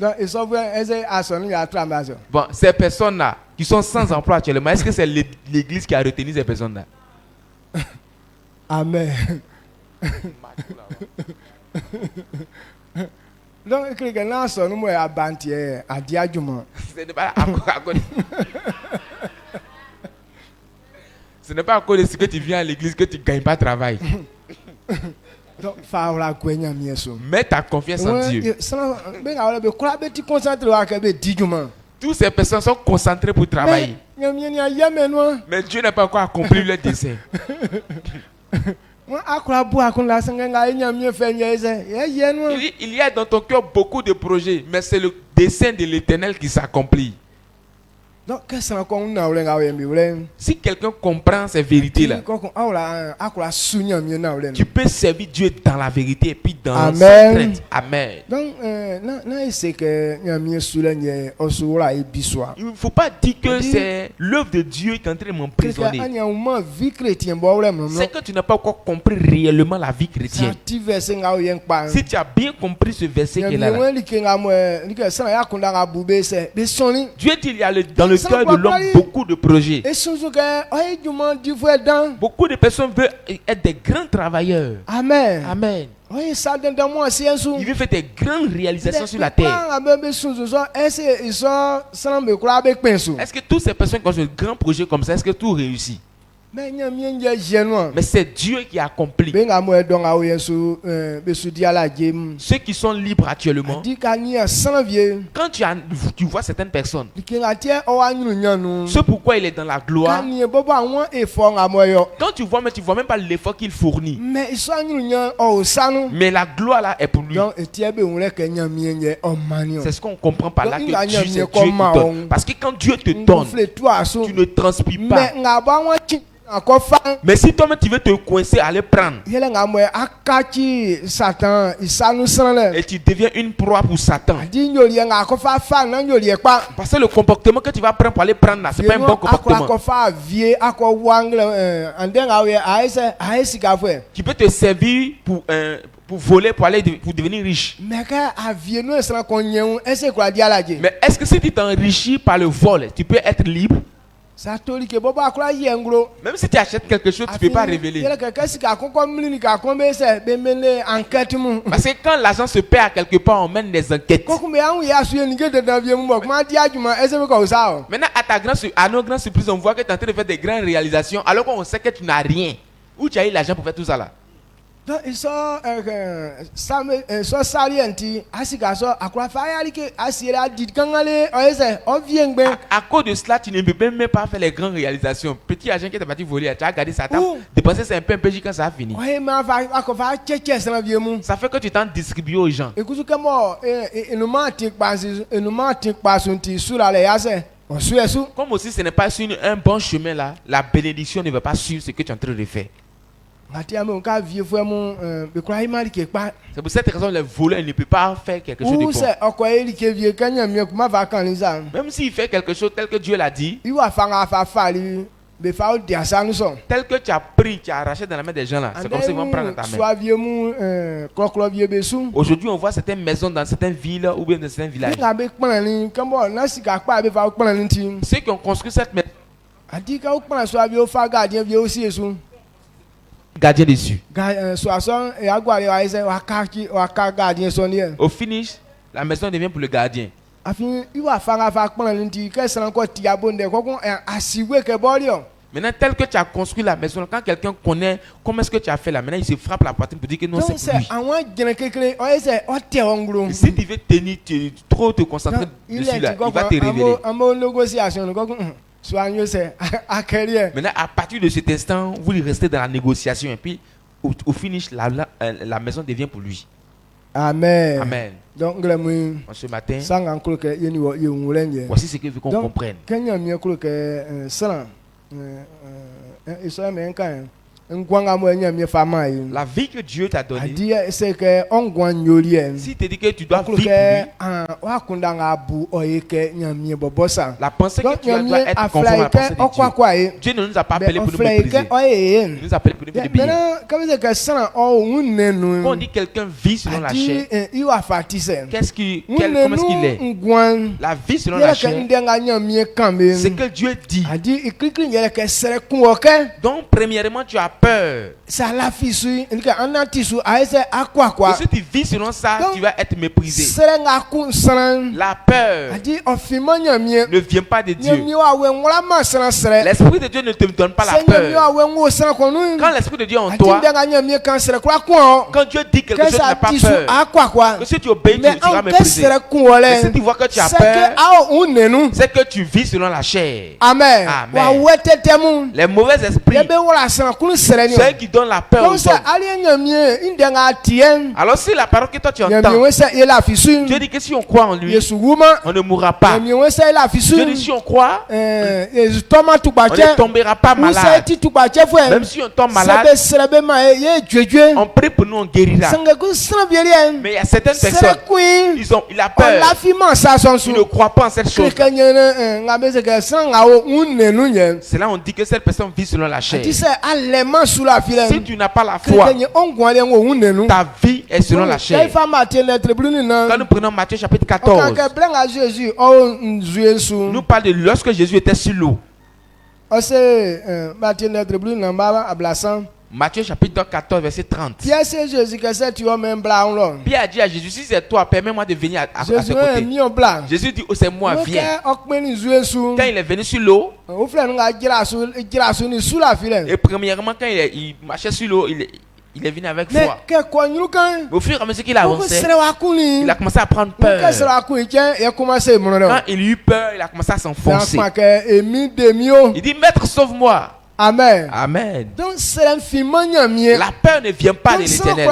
Bon, ces personnes-là qui sont sans emploi actuellement, est-ce que c'est l'église qui a retenu ces personnes-là? Amen. Donc, quelqu'un n'a son nom à Bantier, à Diadjuma. Ce n'est pas à cause de ce que tu viens à l'église que tu ne gagnes pas travail. Donc, mets ta confiance en Dieu. Toutes ces personnes sont concentrées pour travailler. Mais Dieu n'a pas encore accompli le dessein. Il y a dans ton cœur beaucoup de projets, mais c'est le dessein de l'Éternel qui s'accomplit. Si quelqu'un comprend ces vérités-là, tu peux servir Dieu dans la vérité et puis dans sa crainte. Amen. Il ne faut pas dire que c'est l'œuvre de Dieu qui est en train de m'emprisonner. C'est que tu n'as pas encore compris réellement la vie chrétienne. Si tu as bien compris ce verset qui est là, Dieu dit il y a dans le cœur de l'homme beaucoup de projets. Beaucoup de personnes veulent être des grands travailleurs. Amen. Amen. Il veut faire des grandes réalisations sur la terre. Est-ce que toutes ces personnes qui ont un grand projet comme ça, est-ce que tout réussit? Mais c'est Dieu qui a accompli. Ceux qui sont libres actuellement, quand tu vois certaines personnes, c'est pourquoi il est dans la gloire. Quand tu vois même pas l'effort qu'il fournit. Mais la gloire là est pour lui. C'est ce qu'on comprend par là, que Dieu, c'est Dieu qui donne. Parce que quand Dieu te donne, tu ne transpires pas. Mais si toi-même tu veux te coincer, aller prendre, et tu deviens une proie pour Satan. Parce que le comportement que tu vas prendre pour aller prendre là, c'est pas un bon comportement. Tu peux te servir pour voler, pour devenir riche. Mais est-ce que si tu t'enrichis par le vol, tu peux être libre? Même si tu achètes quelque chose, tu ne peux pas révéler. Parce que quand l'argent se perd à quelque part, on mène des enquêtes. Maintenant, à nos grandes surprises, on voit que tu es en train de faire des grandes réalisations alors qu'on sait que tu n'as rien. Où tu as eu l'argent pour faire tout ça là? À cause de cela, tu ne peux même pas faire les grandes réalisations. Petit agent qui t'a parti voler, tu as gardé ça, dépensé c'est un peu quand ça a fini. Ça fait que tu t'en distribues aux gens. Comme aussi ce n'est pas sur un bon chemin là, la bénédiction ne va pas suivre ce que tu es en train de faire. C'est pour cette raison que le voleur ne peut pas faire quelque chose de bon. Même s'il fait quelque chose tel que Dieu l'a dit, tel que tu as pris, tu as arraché dans la main des gens là, c'est comme ça qu'ils vont prendre dans ta main. Aujourd'hui, on voit certaines maisons dans certaines villes ou bien dans certains villages. Ceux qui ont construit cette maison, gardien dessus. Au finish, la maison devient pour le gardien. Maintenant, tel que tu as construit la maison, quand quelqu'un connaît comment est-ce que tu as fait là, maintenant il se frappe la poitrine pour dire que non, c'est pour lui. Si tu veux tenir, trop te concentrer dessus là, il va te révéler. Maintenant, à partir de cet instant, vous restez dans la négociation et puis au finish, la maison devient pour lui. Amen. Amen. Donc, ce matin, voici ce que je veux qu'on comprenne. La vie que Dieu t'a donnée, si tu dis que tu dois vivre pour lui, la pensée que tu as doit être conforme à la pensée de Dieu. Dieu ne nous a pas appelés pour nous mépriser. Il nous a appelés pour nous faire des billets. Quand on dit quelqu'un vit selon la chair, comment est-ce qu'il est? La vie selon la chair, c'est que Dieu dit. Donc, premièrement, tu as peur. Ça la fissure, il y a un antisu, Et si tu vis selon ça, tu vas être méprisé. La peur ne vient pas de Dieu. L'Esprit de Dieu ne te donne pas la peur. Quand l'Esprit de Dieu est en toi, quand Dieu dit quelque chose, tu n'as pas peur. Que si tu obéis, tu seras méprisé. Mais si tu vois que tu as peur, c'est que tu vis selon la chair. Amen. Les mauvais esprits, ceux qui donnent la peur aux hommes. Alors si la parole que toi tu entends, Dieu dit que si on croit en lui, on ne mourra pas. Dieu dit si on croit, on ne tombera pas malade. Même si on tombe malade, on prie pour nous, on guérira. Mais il y a certaines personnes, il a peur. Ils ne croient pas en cette chose. C'est là on dit que cette personne vit selon la chair. Si tu n'as pas la foi, ta vie est selon la chair. Quand nous prenons Matthieu chapitre 14, nous parle de lorsque Jésus était sur l'eau. Matthieu chapitre 14 verset 30. Pierre a dit à Jésus, si c'est toi, permets-moi de venir à tes côtés. Jésus dit, oh, c'est moi, viens. Quand il est venu sur l'eau, et premièrement quand il marchait sur l'eau, il est venu avec foi. Au fur et à mesure qu'il a avancé, il a commencé à prendre peur. Quand il eut peur, il a commencé à s'enfoncer. Il dit, Maître, sauve-moi. Amen. Amen. Donc la peur ne vient pas de l'Éternel.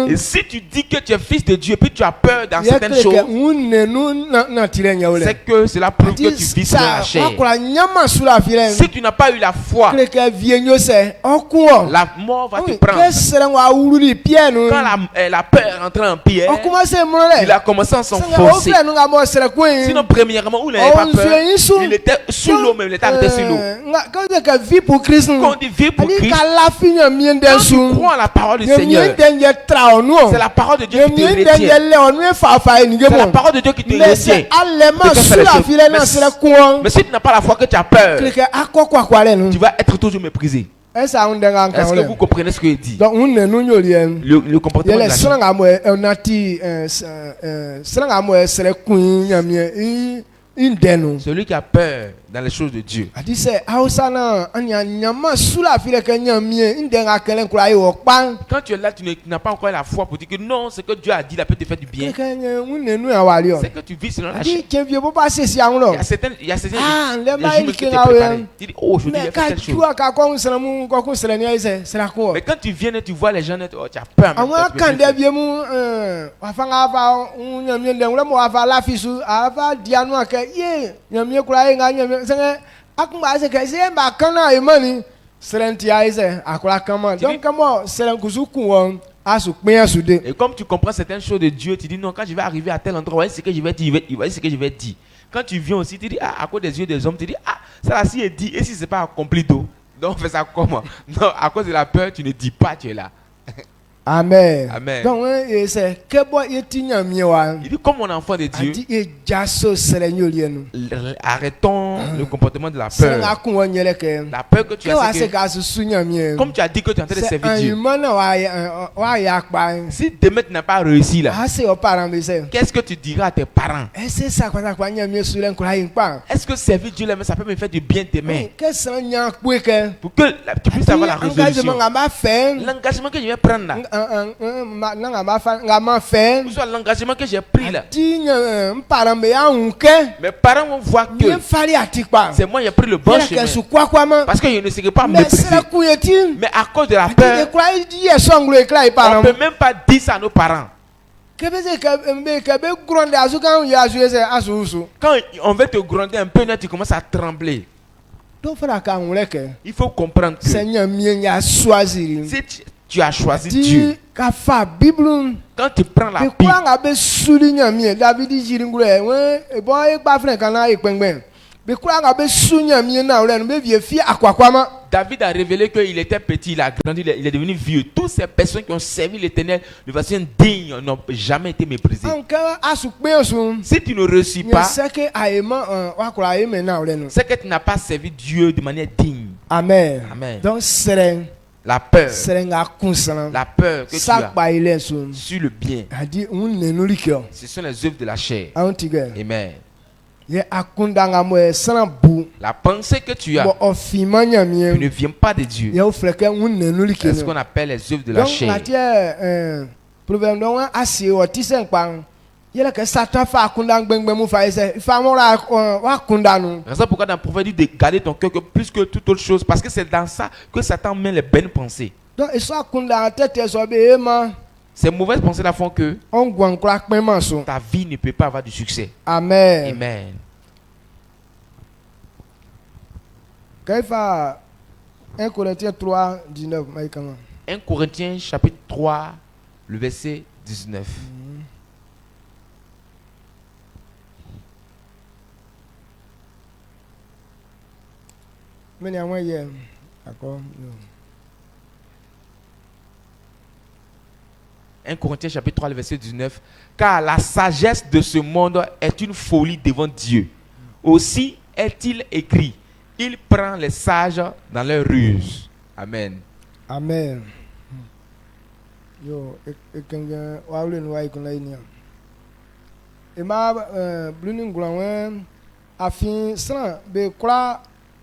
Et si tu dis que tu es fils de Dieu et puis tu as peur dans certaines choses, c'est que cela prouve que tu vis sur la chair. Si tu n'as pas eu la foi, la mort va te prendre. Quand la peur est entrée en Pierre, il a commencé à s'enfoncer. Sinon, premièrement, où il n'avait pas peur, il était sur l'eau, même il était arrêté sur l'eau. Quand on dit vie pour Christ, quand tu crois à la parole du Seigneur, c'est la parole de Dieu qui te retient. C'est la parole de Dieu qui te retient. Mais si tu n'as pas la foi, que tu as peur, tu vas être toujours méprisé. Est-ce que vous comprenez ce que il dit? Le comportement de la chair. Celui qui a peur dans les choses de Dieu. Quand tu es là, tu n'as pas encore la foi pour dire que non, ce que Dieu a dit, il peut te faire du bien. C'est que tu vis selon la chair. Il y a certaines qui te préparent. Tu dis, oh, je dis, il y a telle chose. Mais quand tu viens et tu vois les gens, oh, tu as peur. Et comme tu comprends certaines choses de Dieu, tu dis non, quand je vais arriver à tel endroit, voici ce que je vais dire, voici ce que je vais dire. Quand tu viens aussi, tu dis ah, à cause des yeux des hommes, tu dis ah, ça là si est dit, et si c'est pas accompli d'eau, donc on fait ça comment? Non, à cause de la peur, tu ne dis pas, tu es là. Amen. Amen. Donc, il dit comme mon enfant de Dieu, arrêtons le comportement de la peur. La peur que tu as, c'est que, comme tu as dit que tu es en train de servir Dieu, si demain tu n'as pas réussi là, qu'est-ce que tu diras à tes parents? Est-ce que servir Dieu là, ça peut me faire du bien demain? Pour que tu puisses avoir la résolution. L'engagement que je vais prendre là, ou soit l'engagement que j'ai pris là, mes parents vont voir que c'est moi qui ai pris le bon chemin, parce que je ne serai pas mépriser. Mais à cause de la peur, on ne peut même pas dire ça à nos parents. Quand on veut te gronder un peu, là, tu commences à trembler. Il faut comprendre que si tu as choisi Dieu, quand tu prends la Bible, David a révélé qu'il était petit, il a grandi, il est devenu vieux. Toutes ces personnes qui ont servi l'Éternel de façon digne n'ont jamais été méprisées. Si tu ne réussis pas, c'est que tu n'as pas servi Dieu de manière digne. Amen. Amen. Donc, la peur que tu as sur le bien, ce sont les œuvres de la chair. Amen. La pensée que tu as qui ne vient pas de Dieu, c'est ce qu'on appelle les œuvres de la chair. C'est pourquoi dans le prophète dit de garder ton cœur plus que toute autre chose, parce que c'est dans ça que Satan met les bonnes pensées. Ces mauvaises pensées-là font que ta vie ne peut pas avoir du succès. Amen. Amen. 1 Corinthiens 3, 19. 1 Corinthiens chapitre 3, le verset 19. D'accord. 1 Corinthiens chapitre 3, le verset 19. Car la sagesse de ce monde est une folie devant Dieu. Aussi est-il écrit, il prend les sages dans leur ruse. Amen. Amen.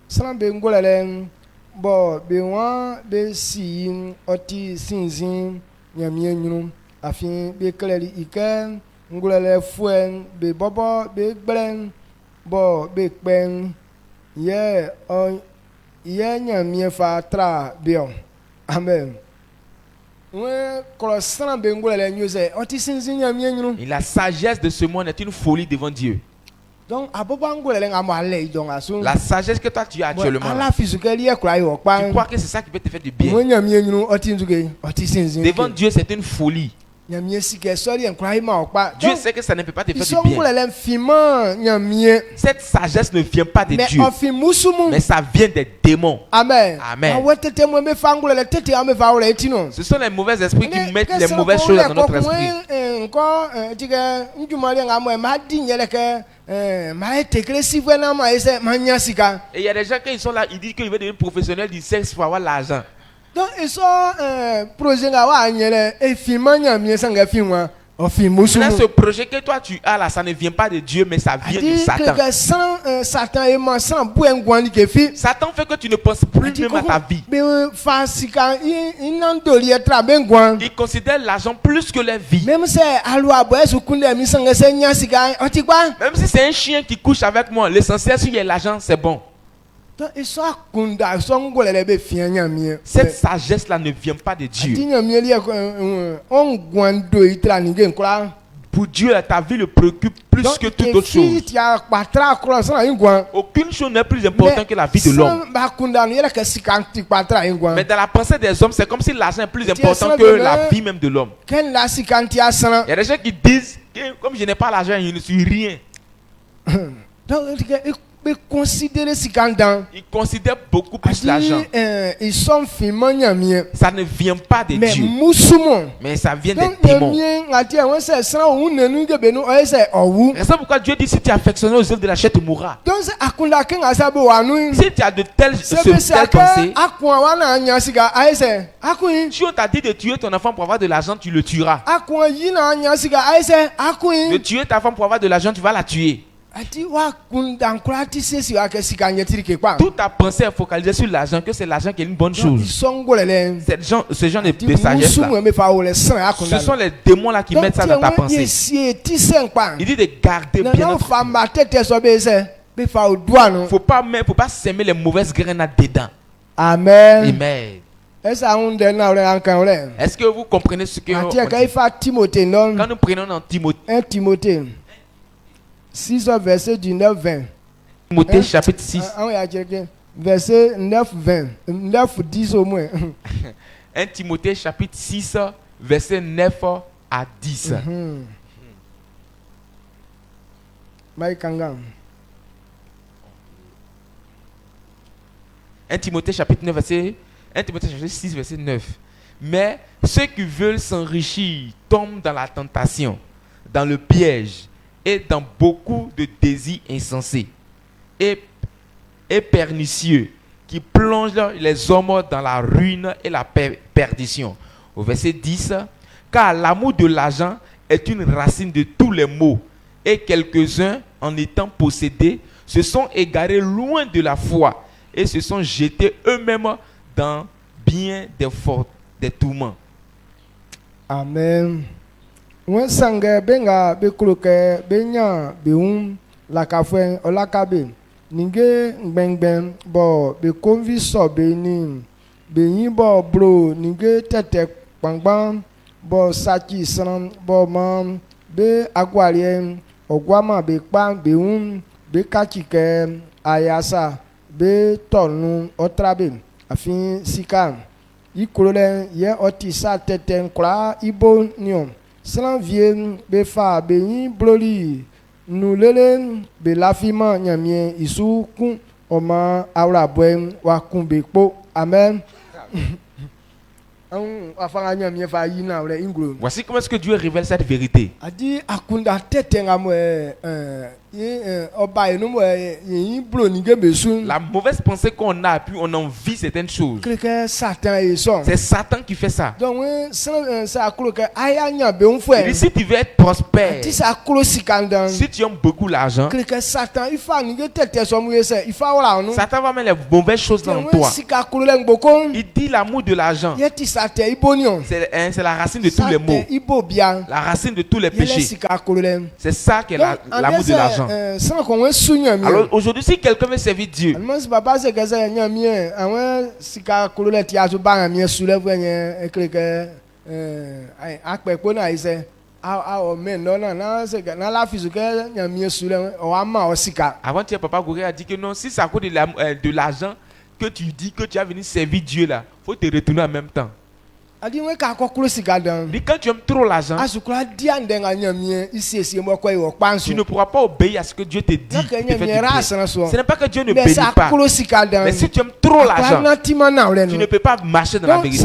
Sans be ngolelen bo be wan be si oti sinzin nyamie nyunu afin be kleri iken ngolele fuen be bobo be gblen bo be pen ye on ye nyamie fa tra bion. Amen. Et la sagesse de ce monde est une folie devant Dieu. Donc, la sagesse que toi tu as actuellement, tu crois que c'est ça qui peut te faire du bien. Devant Dieu, c'est une folie. Dieu sait que ça ne peut pas te faire du bien. Cette sagesse ne vient pas de Dieu, mais ça vient des démons. Amen. Amen. Ce sont les mauvais esprits qui mettent les mauvaises choses dans notre esprit. Et il y a des gens qui sont là, ils disent qu'ils veulent devenir professionnels du sexe pour avoir l'argent. Donc ils sont projet là ce projet que toi tu as là, ça ne vient pas de Dieu, mais ça vient de Satan. Satan fait que tu ne penses plus même à ta vie. Il considère l'argent plus que la vie. Même si c'est un chien qui couche avec moi, l'essentiel si il y a l'argent, c'est bon. Cette sagesse là ne vient pas de Dieu. Pour Dieu, ta vie le préoccupe plus que toute autre chose. Aucune chose n'est plus importante que la vie de l'homme. Mais dans la pensée des hommes, c'est comme si l'argent est plus important que la vie même de l'homme. Il y a des gens qui disent que comme je n'ai pas l'argent, je ne suis rien. Ils considèrent beaucoup plus l'argent. Ça ne vient pas de Dieu, mais ça vient des démons. C'est pourquoi Dieu dit si tu es affectionné aux œuvres de la chair, tu mourras. Si tu as de telles pensées, si on t'a dit de tuer ton enfant pour avoir de l'argent, tu le tueras. De tuer ta femme pour avoir de l'argent, tu vas la tuer. Toute ta pensée est focalisée sur l'argent, que c'est l'argent qui est une bonne chose. Ce genre de sagesse là, ce sont les démons là qui mettent ça dans ta pensée. Il dit de garder bien notre vie. Faut pas s'aimer les mauvaises graines là-dedans. Amen. Amen. Est-ce que vous comprenez ce que quand nous prenons dans Timothée 6 verset 19-20. Timothée chapitre 6. Verset 9-20. 9-10 au moins. 1 Timothée chapitre 6 verset 9 à 10. 1 1 Timothée chapitre 9, verset 1 Timothée chapitre 6, verset 9. Mais ceux qui veulent s'enrichir tombent dans la tentation, dans le piège et dans beaucoup de désirs insensés et pernicieux qui plongent les hommes dans la ruine et la perdition. Au verset 10, car l'amour de l'argent est une racine de tous les maux et quelques-uns, en étant possédés, se sont égarés loin de la foi et se sont jetés eux-mêmes dans bien des tourments. Amen. When sanga benga be kuloke benya beum la kafwen olakabe ninge ngbengben bo be conviso be ni be yin bo bro ninge tete kpangban bo saki san bo mam be agwarien ogwama be kpan beum be kakike ayasa be tonu otrabe afin sika ikolole ye otisa tete nkra ibo niom Salam vient be fa be yin broli nous lele be lafima nyamien isu kun oma awra boem wa kun be po amen. Voici comment est-ce que Dieu révèle cette vérité. La mauvaise pensée qu'on a, puis on en vit certaines choses. C'est Satan qui fait ça. Et si tu veux être prospère, si tu aimes beaucoup l'argent, Satan va mettre les mauvaises choses dans toi. Il dit l'amour de l'argent, c'est la racine de tous les maux, la racine de tous les péchés. C'est ça qui est l'amour de l'argent. Alors aujourd'hui, si quelqu'un veut servir Dieu, avant-hier, Papa Gouré a dit que non, si c'est à cause de l'argent que tu dis que tu as venu servir Dieu là, il faut te retourner en même temps. Dit quand tu aimes trop l'argent, tu ne pourras pas obéir à ce que Dieu te dit. Ce n'est pas que Dieu ne bénit pas, mais si tu aimes trop l'argent, tu ne peux pas marcher dans la vérité.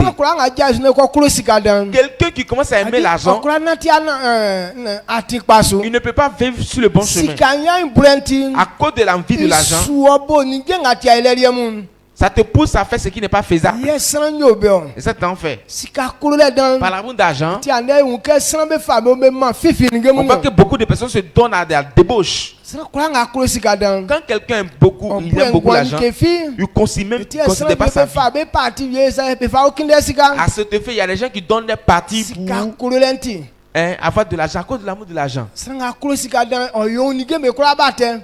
Quelqu'un qui commence à aimer l'argent, il ne peut pas vivre sur le bon chemin. À cause de l'envie de l'argent, ça te pousse à faire ce qui n'est pas faisable. Et ça t'en fait. Par l'amour d'argent, on voit que beaucoup de personnes se donnent à la débauche. Quand quelqu'un aime beaucoup l'argent, il considère même pas sa vie. À ce fait, il y a des gens qui donnent des parties pour avoir de l'argent à cause de l'amour de l'argent.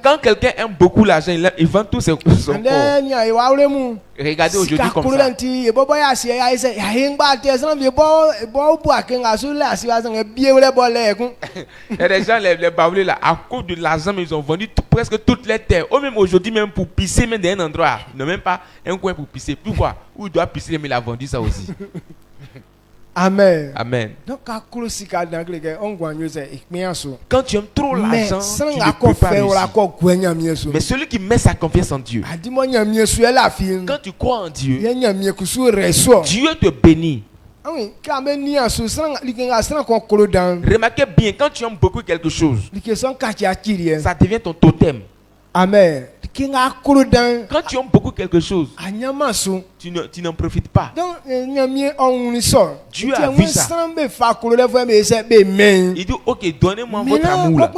Quand quelqu'un aime beaucoup l'argent, il vend tout son corps. Regardez aujourd'hui comme ça. Il y a des gens, les baoulés là, à cause de l'argent, mais ils ont vendu presque toutes les terres. Ou même aujourd'hui, même pour pisser, même dans un endroit, ils n'ont même pas un coin pour pisser. Pourquoi? Où il doit pisser, mais il a vendu ça aussi. Amen. Amen. Donc, quand tu aimes trop l'argent, tu ne peux pas réussir. Mais celui qui met sa confiance en Dieu, quand tu crois en Dieu, Dieu te bénit. Remarquez bien, quand tu aimes beaucoup quelque chose, ça devient ton totem. Amen. Quand tu aimes beaucoup quelque chose, tu n'en profites pas. Dieu a vu ça. Il dit, ok, donnez-moi votre amour là.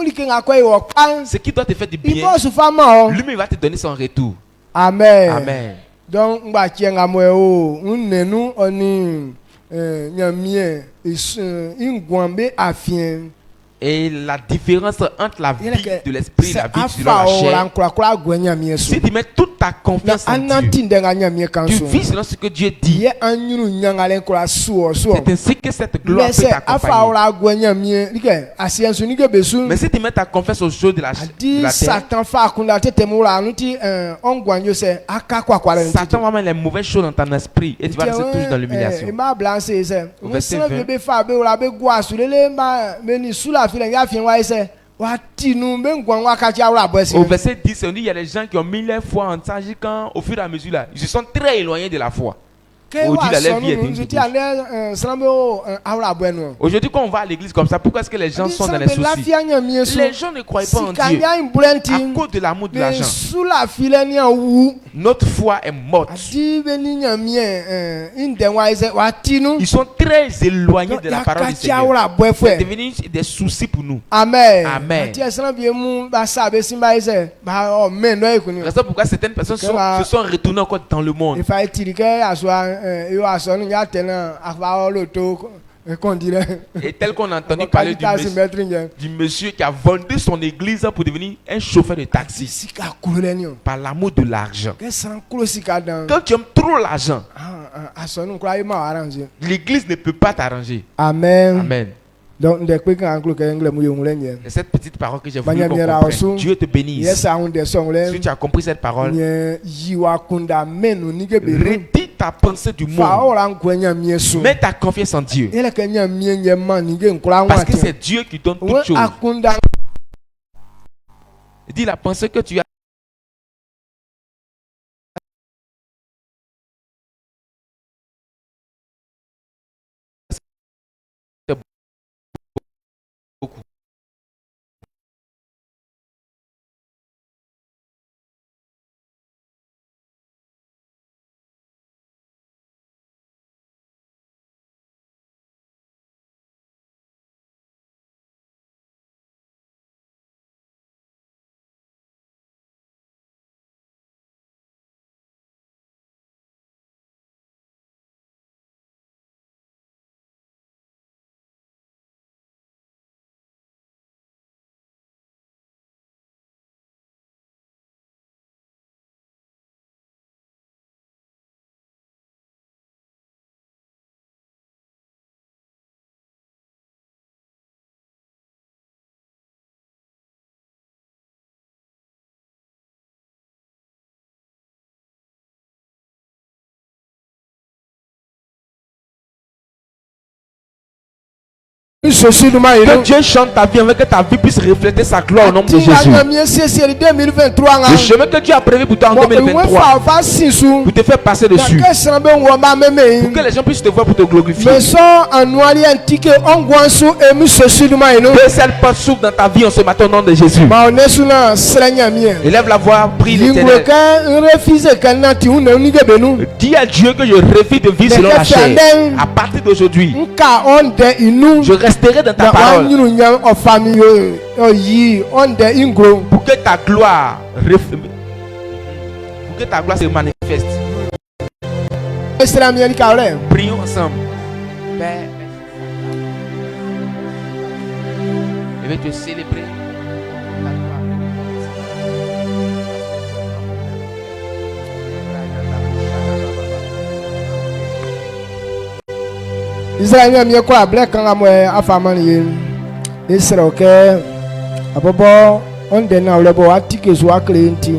Ce qui doit te faire du bien, lui-même il va te donner son retour. Amen. Amen. Donc, et la différence entre la vie de l'esprit et la vie selon la chair, si tu mets toute ta confiance en Dieu, tu vis selon ce que Dieu dit. C'est ainsi que cette gloire peut t'accompagner. Mais si tu mets ta confiance aux choses de la terre, Satan va mettre les mauvaises choses dans ton esprit et tu vas rester toujours dans l'humiliation. Au verset 20, Au verset 10, on dit il y a des gens qui ont mis leur foi en Tadjikan au fur et à mesure là. Ils se sont très éloignés de la foi. Aujourd'hui, quand on va à l'église comme ça, pourquoi est-ce que les gens sont dans les soucis? Les gens ne croient pas en Dieu à cause de l'amour de l'argent. Notre foi est morte. Ils sont très éloignés de la parole du Seigneur. C'est devenu des soucis pour nous. Amen. Amen. C'est pourquoi certaines personnes se sont retournées encore dans le monde. Et tel qu'on a entendu parler du monsieur qui a vendu son église pour devenir un chauffeur de taxi par l'amour de l'argent. Quand tu aimes trop l'argent, l'église ne peut pas t'arranger. Amen. Amen. Donc, et cette petite parole que j'ai voulu qu'on comprenne, Dieu te bénisse. Si tu as compris cette parole, retire ta pensée du monde. Mets ta confiance en Dieu. Parce que c'est Dieu qui donne toutes choses. Dis la pensée que tu as. Que Dieu chante ta vie, avec que ta vie puisse refléter sa gloire au nom de Jésus. Le chemin que Dieu a prévu pour toi en 2023, pour te faire passer dessus, pour que les gens puissent te voir pour te glorifier. Que cette porte s'ouvre dans ta vie en ce matin au nom de Jésus. Élève la voix, prie l'Éternel. Dis à Dieu que je refuse de vivre selon la chair. À partir d'aujourd'hui, je resterai dans ta parole pour que ta gloire se manifeste. Prions ensemble. Père, je vais te célébrer. Israël mi ko able kan amwe afamani Israël ke abobo on de na lebo atike zo aklenti